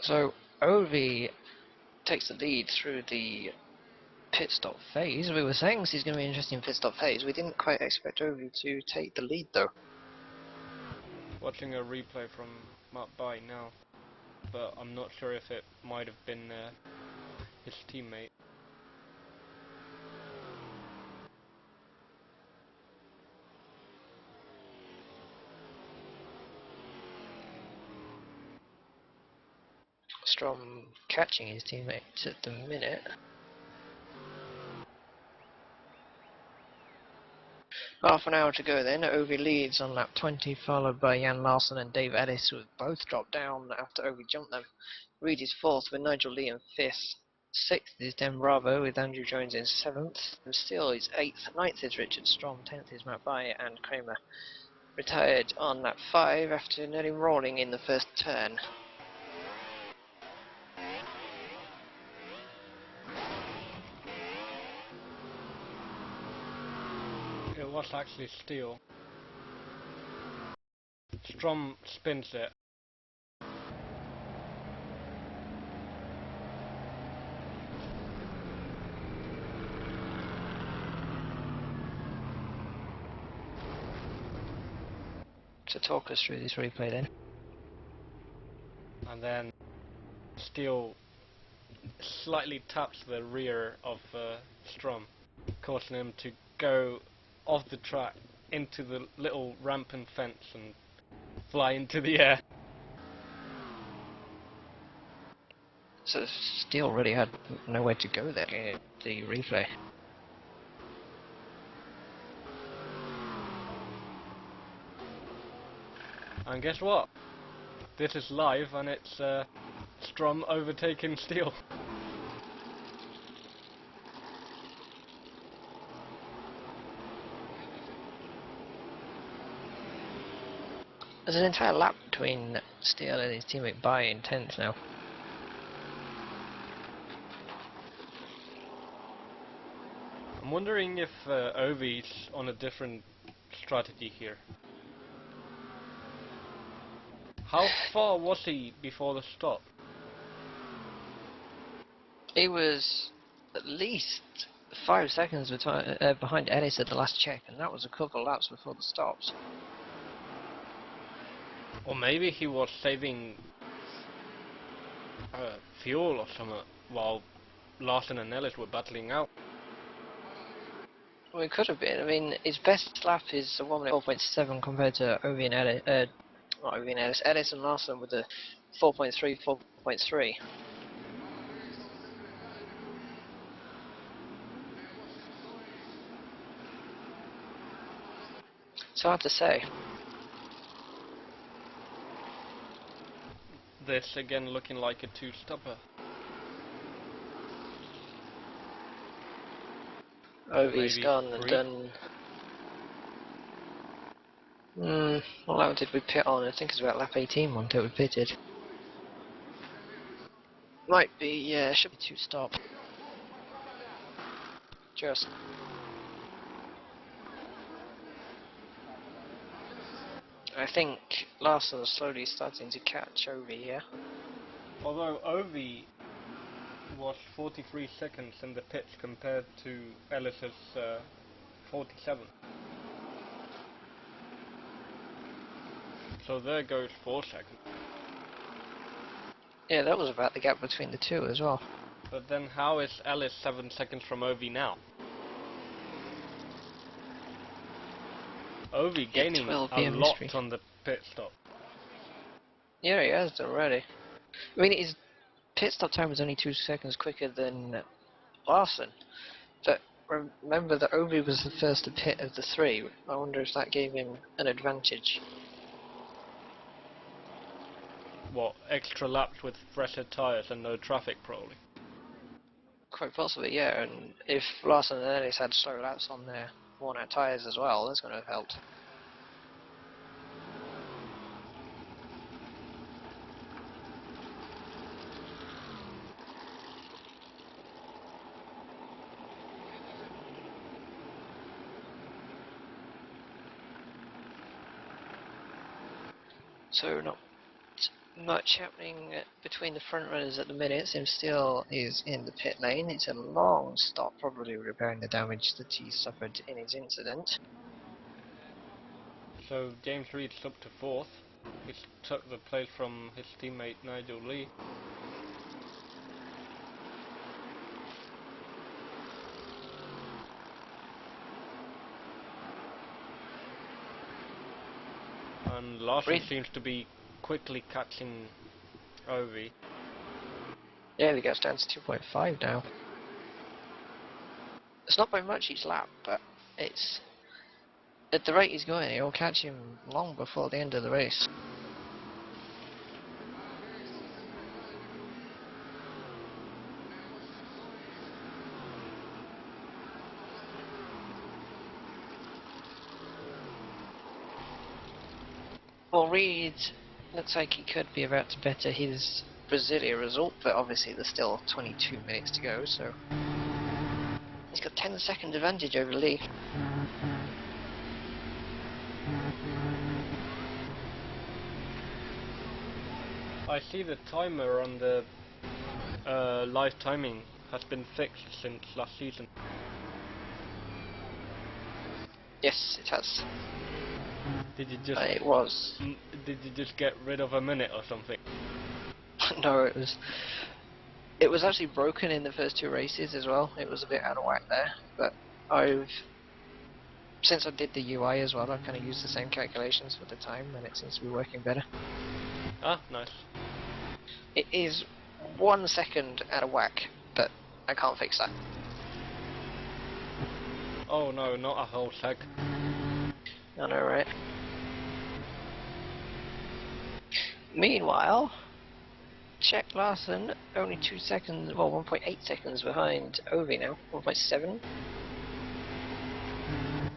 So Ovi takes the lead through the pit stop phase. We were saying this is going to be an interesting pit stop phase. We didn't quite expect Ovi to take the lead though. Watching a replay from Matt By now, but I'm not sure if it might have been his teammate. Strom catching his teammates at the minute. Half an hour to go then. Ovi leads on lap 20, followed by Jan Larson and Dave Ellis, who have both dropped down after Ovi jumped them. Reed is 4th with Nigel Lee in 5th. 6th is Den Bravo with Andrew Jones in 7th. And Steele is 8th. 9th is Richard Strom. 10th is Matt By and Kramer. Retired on lap 5 after nearly rolling in the first turn. It was actually Steele. Strom spins it. So talk us through this replay then. And then Steele slightly taps the rear of Strom, causing him to go off the track into the little rampant fence and fly into the air. So Steele really had nowhere to go there in the replay. And guess what? This is live and it's Strom overtaking Steele. There's an entire lap between Steele and his teammate By in 10th now. I'm wondering if Ovi's on a different strategy here. How far was he before the stop? He was at least 5 seconds behind Ellis at the last check, and that was a couple laps before the stops. Or maybe he was saving fuel or something while Larson and Ellis were battling out. Well, it could have been. I mean, his best lap is a 1 minute 4.7 compared to Ovi and Ellis. Not Ovi and Ellis. Ellis and Larson with the 4.3, 4.3. It's hard to say. This again looking like a two-stopper. Ovi's Maybe gone and 3. done. What lap did we pit on? I think it's about lap 18 until we pitted. Might be, yeah, should be 2 stop. Just. I think Larson's slowly starting to catch Ovi here. Although Ovi was 43 seconds in the pits compared to Ellis's 47. So there goes 4 seconds. Yeah, that was about the gap between the two as well. But then how is Ellis 7 seconds from Ovi now? Ovi gaining will a be a lot mystery. on the pit stop. Yeah, he has already. I mean, his pit stop time was only 2 seconds quicker than Larson. But remember that Ovi was the first to pit of the 3. I wonder if that gave him an advantage. What, extra laps with fresher tyres and no traffic probably? Quite possibly, yeah. And if Larson and Ellis had slow laps on their worn-out tyres as well, that's going to have helped. So not much happening between the front runners at the minute. Sim Steel is in the pit lane. It's a long stop, probably repairing the damage that he suffered in his incident. So James Reed slipped to 4th. He took the place from his teammate Nigel Lee. And Larson Reed. seems to be quickly catching Ovi. Yeah, he goes down to 2.5 now. It's not by much each lap, but it's at the rate he's going, he'll catch him long before the end of the race. Well, Reed looks like he could be about to better his Brasilia result, but obviously there's still 22 minutes to go, so he's got 10-second advantage over Lee. I see the timer on the live timing has been fixed since last season. Yes, it has. Did you just It was. did you just get rid of a minute or something? No, it was actually broken in the first 2 races as well. It was a bit out of whack there, but since I did the UI as well, I've kind of used the same calculations for the time, and it seems to be working better. Ah, nice. It is 1 second out of whack, but I can't fix that. Oh no, not a whole sec. I know, right? Meanwhile, Czech Larson only 2 seconds, well 1.8 seconds behind Ovi now, 1.7.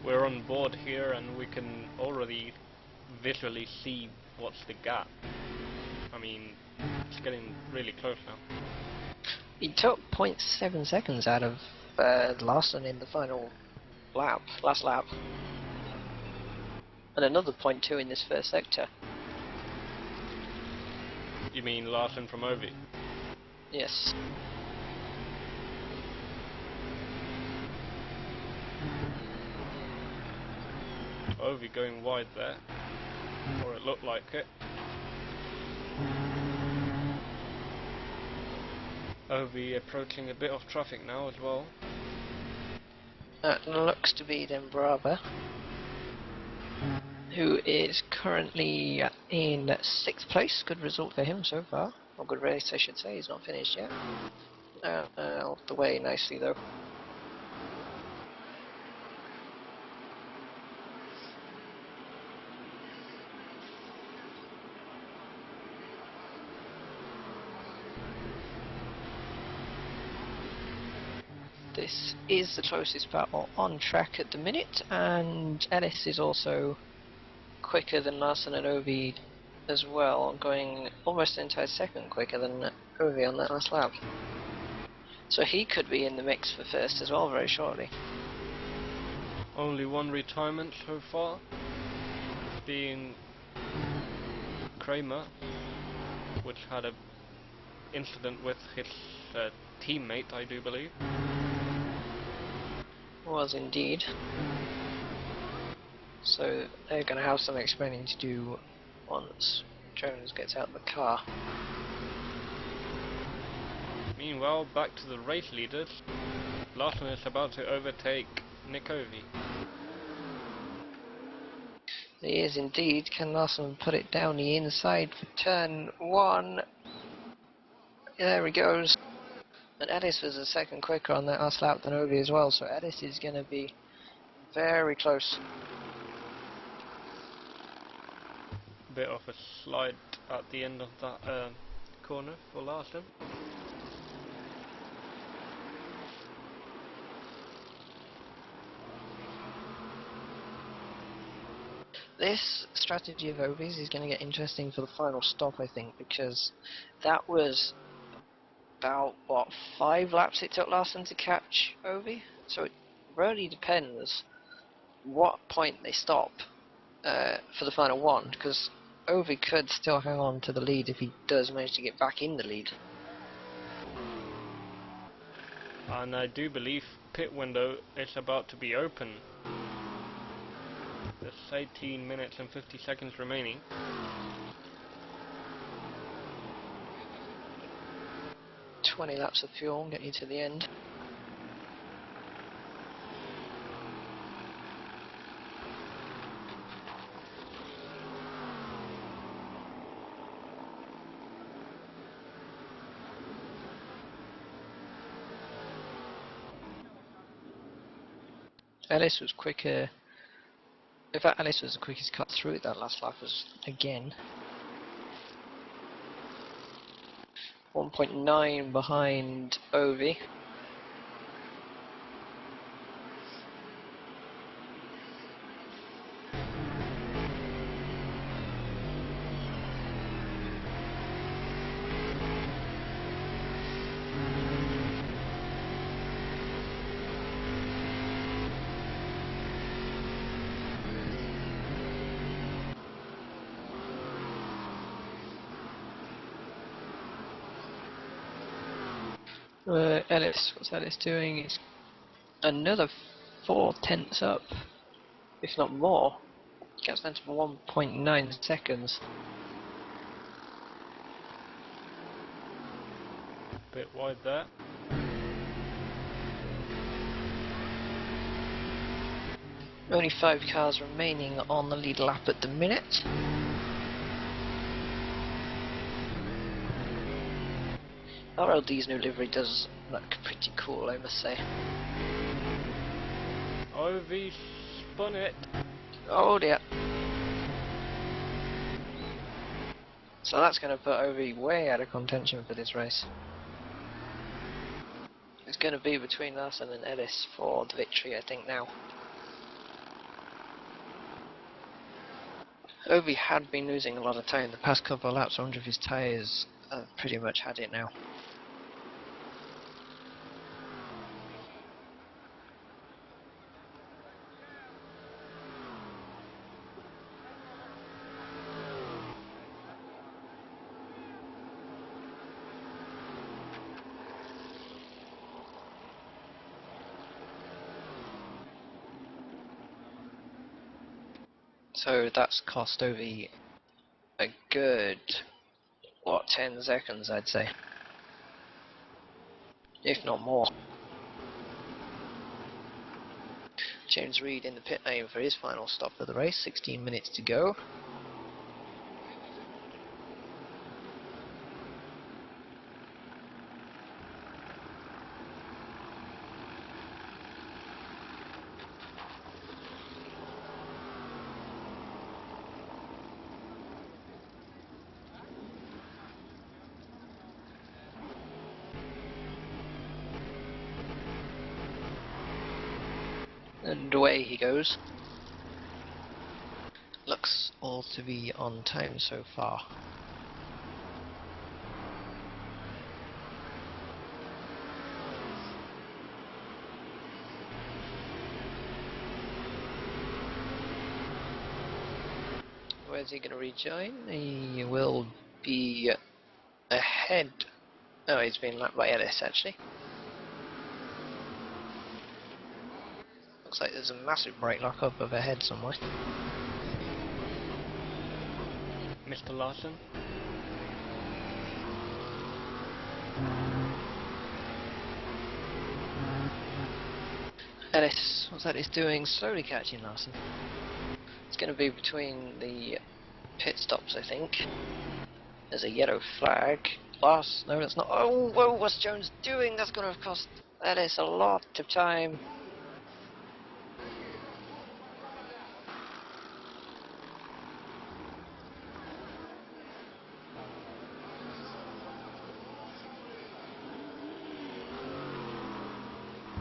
We're on board here and we can already visually see what's the gap. I mean, it's getting really close now. He took 0.7 seconds out of Larson in the final lap, last lap. And another 0.2 in this first sector. You mean Larson from Ovi? Yes. Ovi going wide there, or it looked like it. Ovi approaching a bit of traffic now as well. That looks to be then Brava, who is currently in 6th place. Good result for him so far. Or good race, I should say. He's not finished yet. Off the way nicely though. This is the closest battle on track at the minute, and Ellis is also quicker than Larson and Ovi as well, going almost an entire second quicker than Ovi on that last lap. So he could be in the mix for first as well very shortly. Only one retirement so far, being Kramer, which had an incident with his teammate, I do believe. Was indeed. So they're going to have some explaining to do once Jones gets out of the car. Meanwhile, back to the race leaders. Larson is about to overtake Nick Ovi. He is indeed. Can Larson put it down the inside for turn 1? There he goes. And Ellis was a second quicker on that last lap than Ovi as well, so Ellis is going to be very close. Bit of a slide at the end of that corner for Larson. This strategy of Ovi's is going to get interesting for the final stop, I think, because that was about, what, 5 laps it took Larson to catch Ovi? So it really depends what point they stop for the final one, because Ovi could still hang on to the lead if he does manage to get back in the lead. And I do believe pit window is about to be open. There's 18 minutes and 50 seconds remaining. "20 laps of fuel, get you to the end." Ellis was quicker. In fact, Ellis was the quickest cut through it that last lap, was again 1.9 behind Ovi. Ellis, what's Ellis doing? It's another 4/10 up, if not more. Gets down to 1.9 seconds. Bit wide there. Only 5 cars remaining on the lead lap at the minute. RLD's new livery does look pretty cool, I must say. Ovi spun it. Oh dear. So that's going to put Ovi way out of contention for this race. It's going to be between Larson and Ellis for the victory, I think, now. Ovi had been losing a lot of time the past couple of laps. I wonder if his tyres have pretty much had it now. So that's cost Ovi a good, what, 10 seconds I'd say. If not more. James Reed in the pit lane for his final stop of the race, 16 minutes to go. And away he goes. Looks all to be on time so far. Where's he going to rejoin? He will be ahead. Oh, he's been lapped by Ellis actually. Looks like there's a massive brake lock up ahead somewhere. Mr. Larson. Ellis, what's that he's doing? Slowly catching Larson. It's going to be between the pit stops, I think. There's a yellow flag. Last, no, that's not. Oh, whoa! What's Jones doing? That's going to have cost Ellis a lot of time.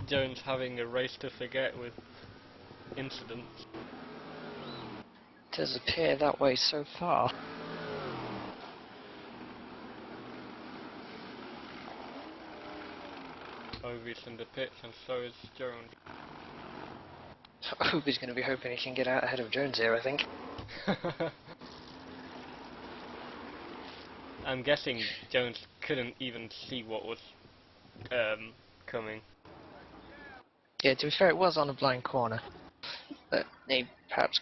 Jones having a race to forget with incidents. Does appear that way so far. Ovi's in the pits and so is Jones. Ovi's going to be hoping he can get out ahead of Jones here, I think. I'm guessing Jones couldn't even see what was coming. Yeah, to be fair, it was on a blind corner, but he perhaps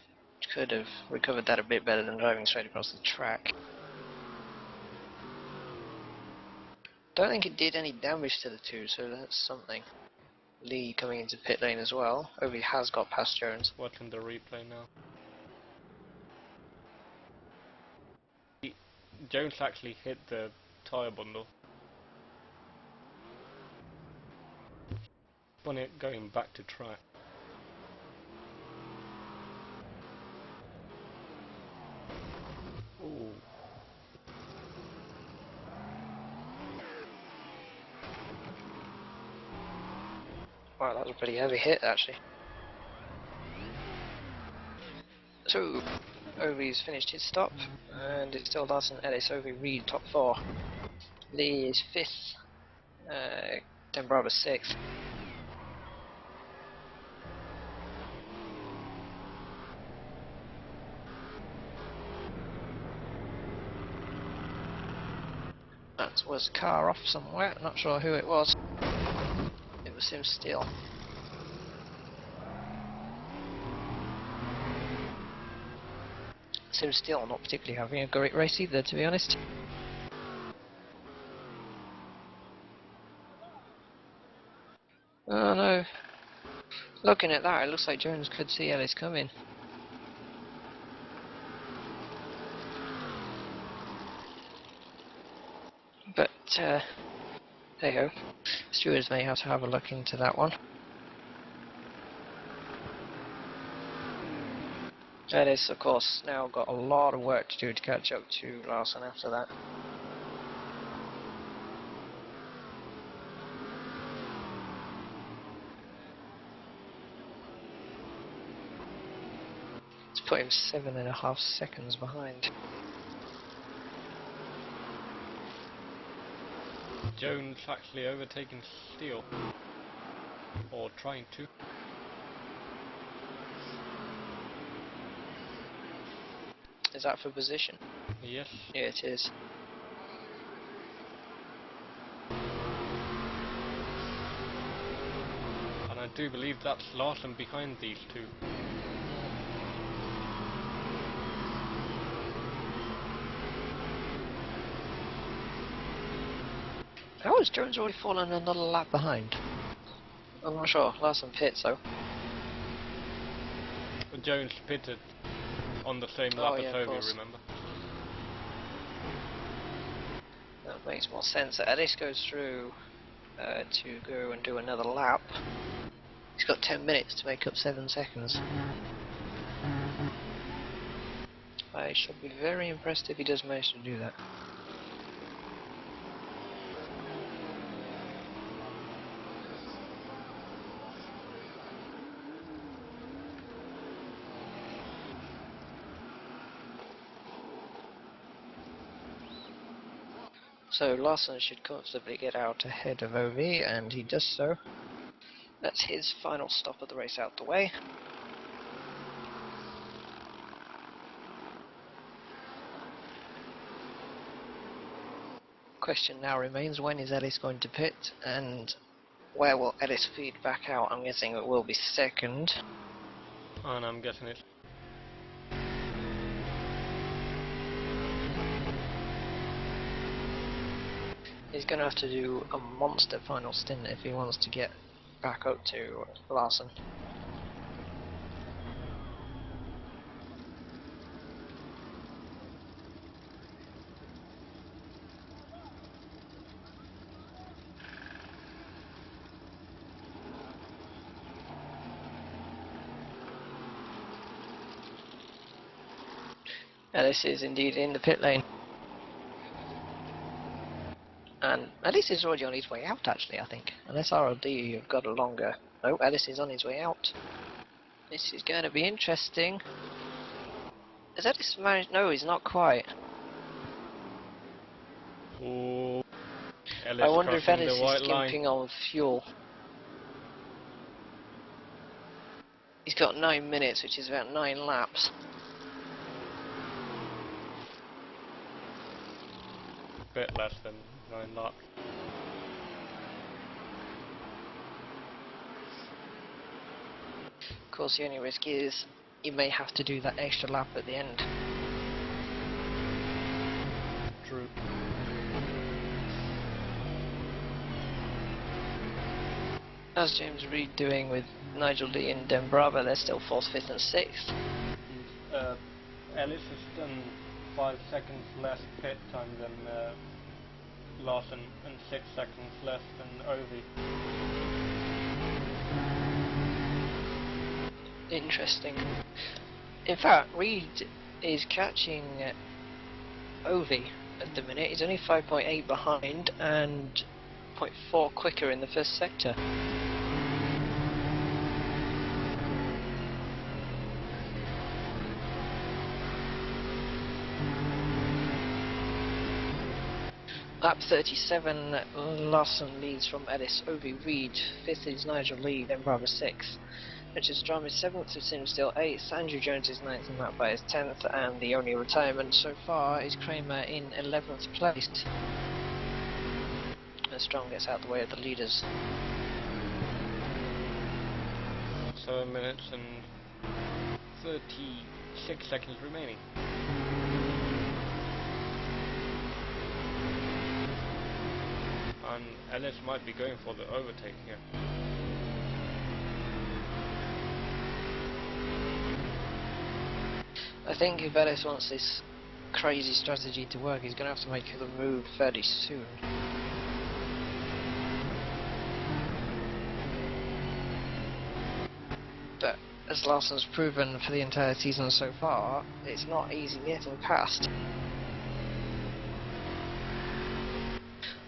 could have recovered that a bit better than driving straight across the track. Don't think it did any damage to the two, so that's something. Lee coming into pit lane as well. Ovi has got past Jones. Watching the replay now. Jones actually hit the tyre bundle. On it going back to track. Ooh. Wow, that was a pretty heavy hit actually. So, Ovi's finished his stop, and it's still Larson, Ellis, Ovi, Reed, top four. Lee is fifth, Dembrava sixth. That was a car off somewhere, not sure who it was. It was him still. Sim Steel not particularly having a great race either, to be honest. Oh no. Looking at that, it looks like Jones could see Ellis coming. But, hey ho. Stewards may have to have a look into that one. Ellis, of course, now got a lot of work to do to catch up to Larson after that. It's put him 7.5 seconds behind. Jones actually overtaking Steele. Or trying to. Is that for position? Yes. Yeah, it is. And I do believe that's Larson behind these two. How has Jones already fallen another lap behind? I'm not sure. Larson pits though. Jones pitted on the same lap Oh, as yeah, of Ovi, course. remember? That makes more sense. Ellis goes through to go and do another lap. He's got 10 minutes to make up 7 seconds. I shall be very impressed if he does manage to do that. So Larson should comfortably get out ahead of OV, and he does so. That's his final stop of the race out the way. Question now remains, when is Ellis going to pit, and where will Ellis feed back out? I'm guessing it will be second. And I'm guessing it. He's going to have to do a monster final stint if he wants to get back up to Larson. Ellis is indeed in the pit lane. And Ellis is already on his way out, actually, I think. Unless RLD have got a longer... No, Ellis is on his way out. This is going to be interesting. Has Ellis managed... No, he's not quite. Ooh. Ellis I wonder if crossing Ellis the white is line. skimping on fuel. He's got 9 minutes, which is about 9 laps. Bit less than 9 laps. Of course, the only risk is you may have to do that extra lap at the end. True. As James Reed doing with Nigel Lee and Den Brava, they're still 4th, 5th and 6th. Ellis has done 5 seconds less pit time than Larson and 6 seconds less than Ovi. Interesting. In fact, Reed is catching Ovi at the minute. He's only 5.8 behind and 0.4 quicker in the first sector. Lap 37, Larson leads from Ellis, Ovi, Reed, 5th is Nigel Lee, then Bravo 6th. Richard Strom is 7th with Simsdale 8th, Andrew Jones is 9th and Matt By is 10th, and the only retirement so far is Kramer in 11th place. As Strom gets out the way of the leaders. 7 minutes and 36 seconds remaining. And Ellis might be going for the overtake here. I think if Ellis wants this crazy strategy to work, he's going to have to make the move fairly soon. But as Larson's proven for the entire season so far, it's not easy getting past.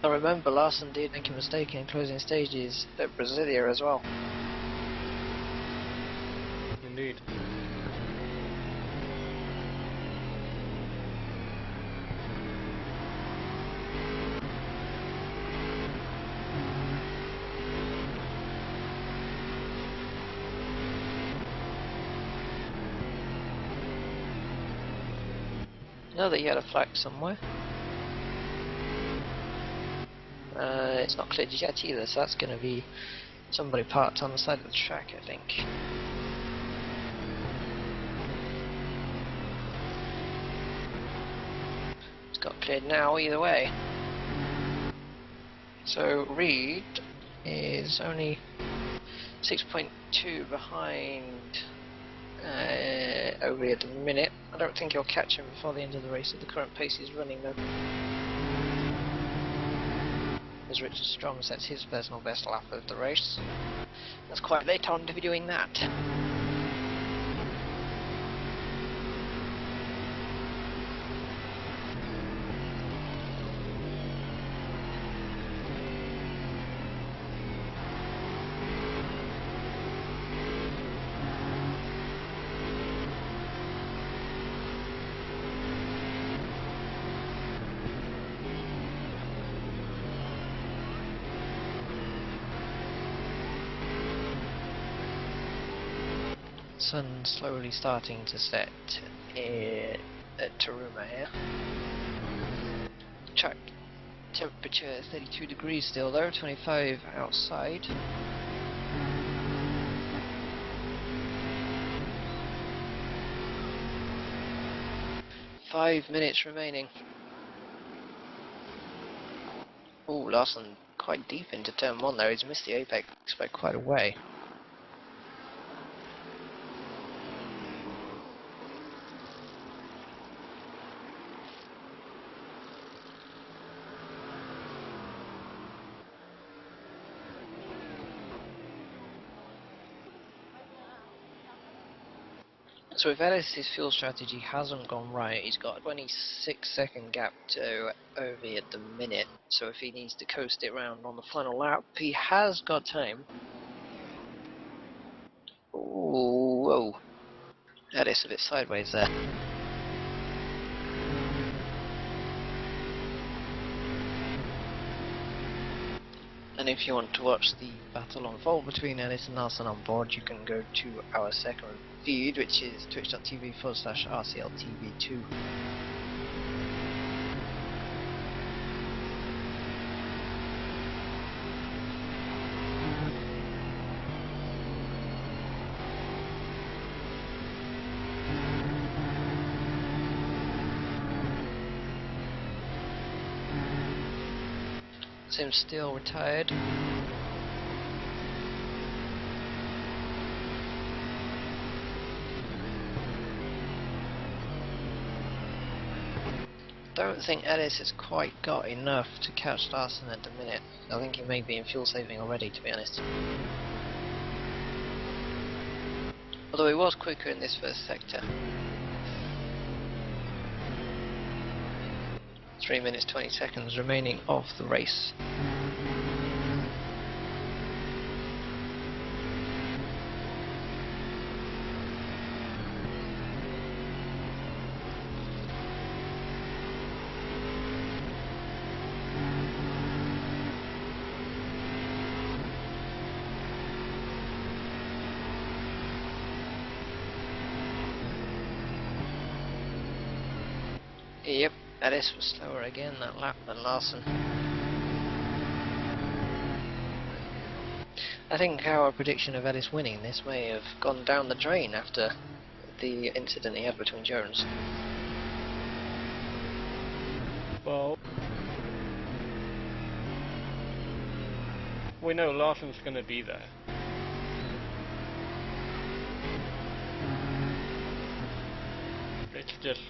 I remember Larson did make a mistake in closing stages at Brasilia as well. Indeed. I know that he had a flag somewhere. It's not cleared yet either, so that's going to be somebody parked on the side of the track, I think. It's got cleared now, either way. So Reed is only 6.2 behind Ovi at the minute. I don't think he'll catch him before the end of the race at the current pace he's running though. As Richard Strong sets his personal best lap of the race. That's quite late on to be doing that. Sun slowly starting to set at Taruma here. Track temperature 32 degrees still though, 25 outside. Five minutes remaining. Ooh, Larson quite deep into turn one there, he's missed the apex by quite a way. So if Ellis's fuel strategy hasn't gone right, he's got a 26-second gap to Ovi at the minute. So if he needs to coast it round on the final lap, he has got time. Ooh, whoa. Ellis a bit sideways there. And if you want to watch the battle unfold between Ellis and Larson on board, you can go to our second feed, which is twitch.tv/RCLTV2. Sim still retired. Don't think Ellis has quite got enough to catch Larson at the minute. I think he may be in fuel saving already, to be honest. Although he was quicker in this first sector. 3 minutes 20 seconds remaining of the race. Yep, Ellis was slower again that lap than Larson. I think our prediction of Ellis winning this may have gone down the drain after the incident he had between Jones. Well, we know Larson's going to be there. It's just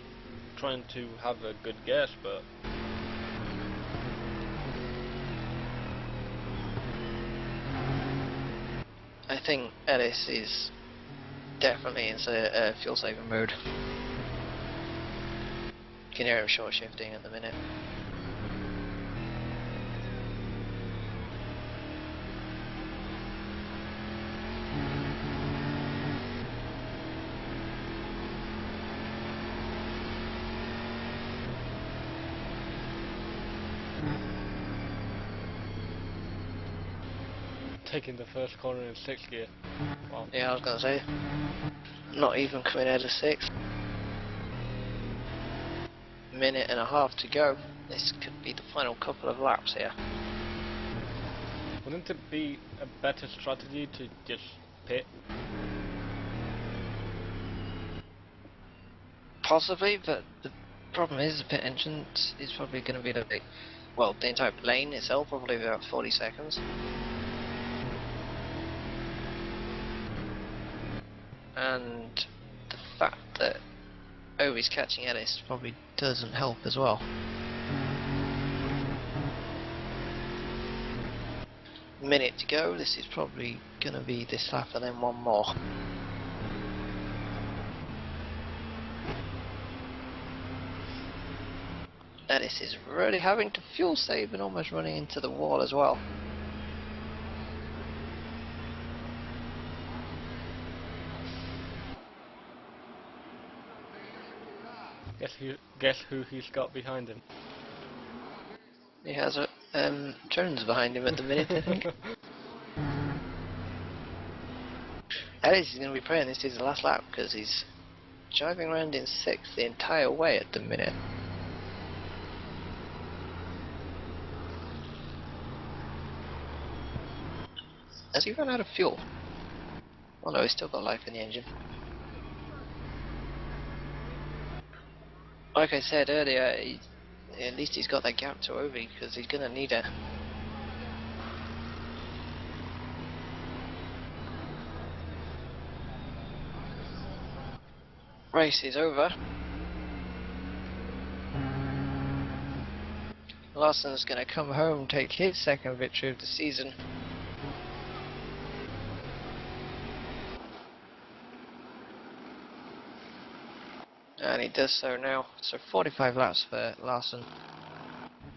trying to have a good guess, but I think Ellis is definitely in fuel saving mode. You can hear him short shifting at the minute. taking the first corner in 6th gear. Wow. Yeah, I was gonna say, not even coming out of 6th. Minute and a half to go. This could be the final couple of laps here. Wouldn't it be a better strategy to just pit? Possibly, but the problem is the pit entrance is probably going to be late. well, the entire lane itself, probably about 40 seconds. And the fact that Obi's catching Ellis probably doesn't help as well. Minute to go, this is probably going to be this lap and then one more. Ellis is really having to fuel save and almost running into the wall as well. Guess who he's got behind him? He has Jones behind him at the minute, I think. Ellis is going to be praying this is the last lap because he's driving around in 6th the entire way at the minute. Has he run out of fuel? Oh no, he's still got life in the engine. Like I said earlier, at least he's got that gap to Ovi because he's going to need it. Race is over. Larson's going to come home, take his second victory of the season. And he does so now. So 45 laps for Larson.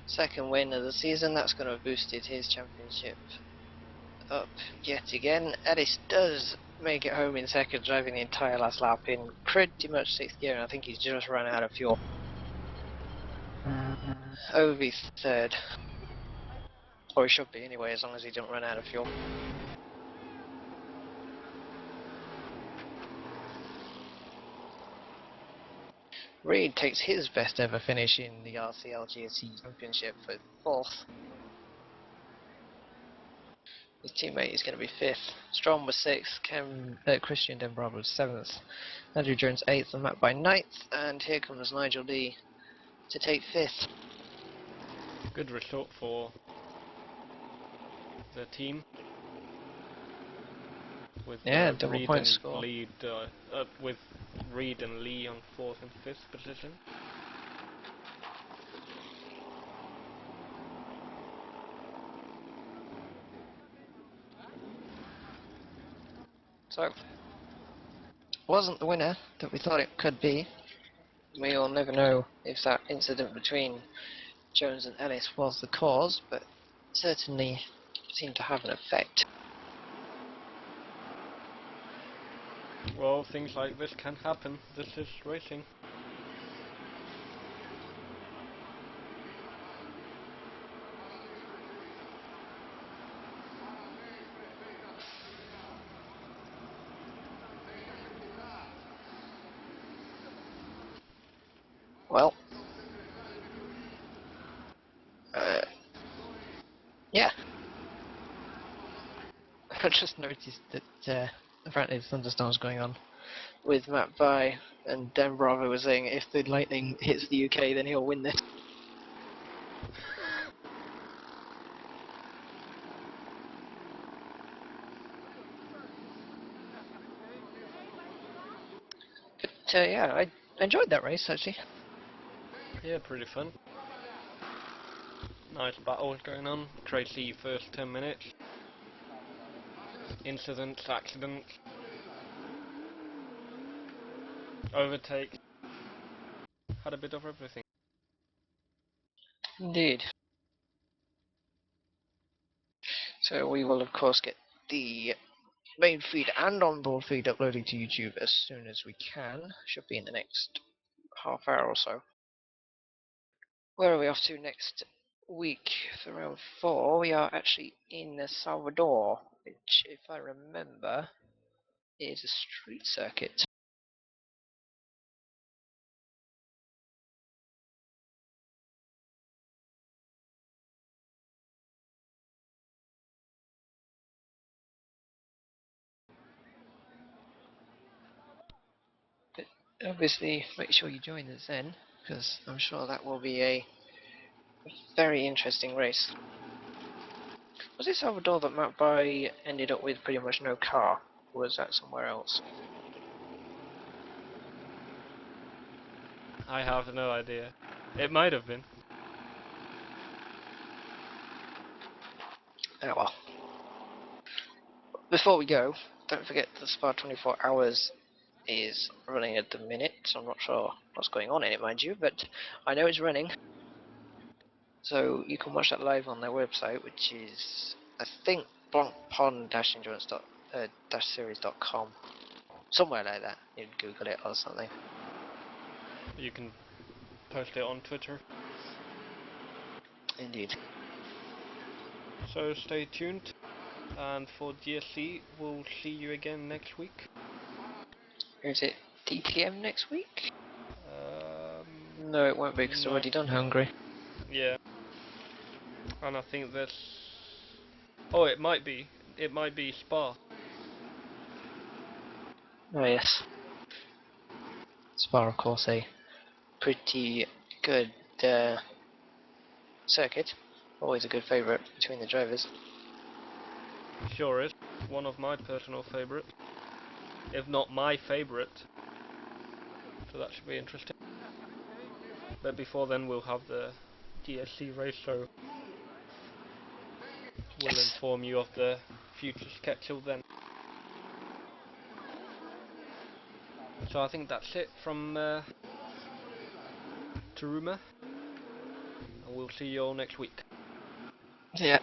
Second win of the season. That's going to have boosted his championship up yet again. Ellis does make it home in second, driving the entire last lap in pretty much 6th gear, and I think he's just run out of fuel. Ovi third. Or he should be anyway, as long as he don't run out of fuel. Reed takes his best ever finish in the RCL GSC Championship for 4th. His teammate is going to be 5th. Strom was 6th. Christian Denbravo was 7th. Andrew Jones 8th and Matt by 9th. And here comes Nigel Lee to take 5th. Good result for the team. With double Reed point and score. with Reed and Lee on 4th and 5th position. So, wasn't the winner that we thought it could be. We'll never know if that incident between Jones and Ellis was the cause, but certainly seemed to have an effect. Well, things like this can happen. This is racing. Well, yeah. I just noticed that apparently the thunderstorms going on with Matt By, and Dan Bravo was saying if the lightning hits the UK then he'll win this. But yeah, I enjoyed that race actually. Yeah, pretty fun. Nice battles going on. Crazy first 10 minutes. Incidents, accidents. Overtakes. Had a bit of everything. Indeed. So we will of course get the main feed and onboard feed uploaded to YouTube as soon as we can. Should be in the next half hour or so. Where are we off to next week for round 4? We are actually in Salvador, which, if I remember, is a street circuit. But obviously, make sure you join us then, because I'm sure that will be a Very interesting race. Was it Salvador that Matt By ended up with pretty much no car? Or was that somewhere else? I have no idea. It might have been. Oh well. Before we go, don't forget that Spa 24 Hours is running at the minute, so I'm not sure what's going on in it, mind you, but I know it's running. So you can watch that live on their website, which is, I think, blancpond-endurance-series.com. Somewhere like that. You can Google it or something. You can post it on Twitter. Indeed. So stay tuned. And for GSC, we'll see you again next week. Is it DTM next week? Um, No, it won't be because no. I've already done Hungary. Yeah. And I think there's... Oh, it might be. It might be Spa. Oh yes. Spa, of course, a pretty good circuit. Always a good favourite between the drivers. Sure is. One of my personal favourites. If not my favourite. So that should be interesting. But before then we'll have the GSC race, so we'll inform you of the future schedule then. So I think that's it from Taruma. And we'll see you all next week. Yeah.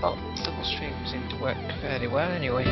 Well, double stream seemed to work fairly well anyway.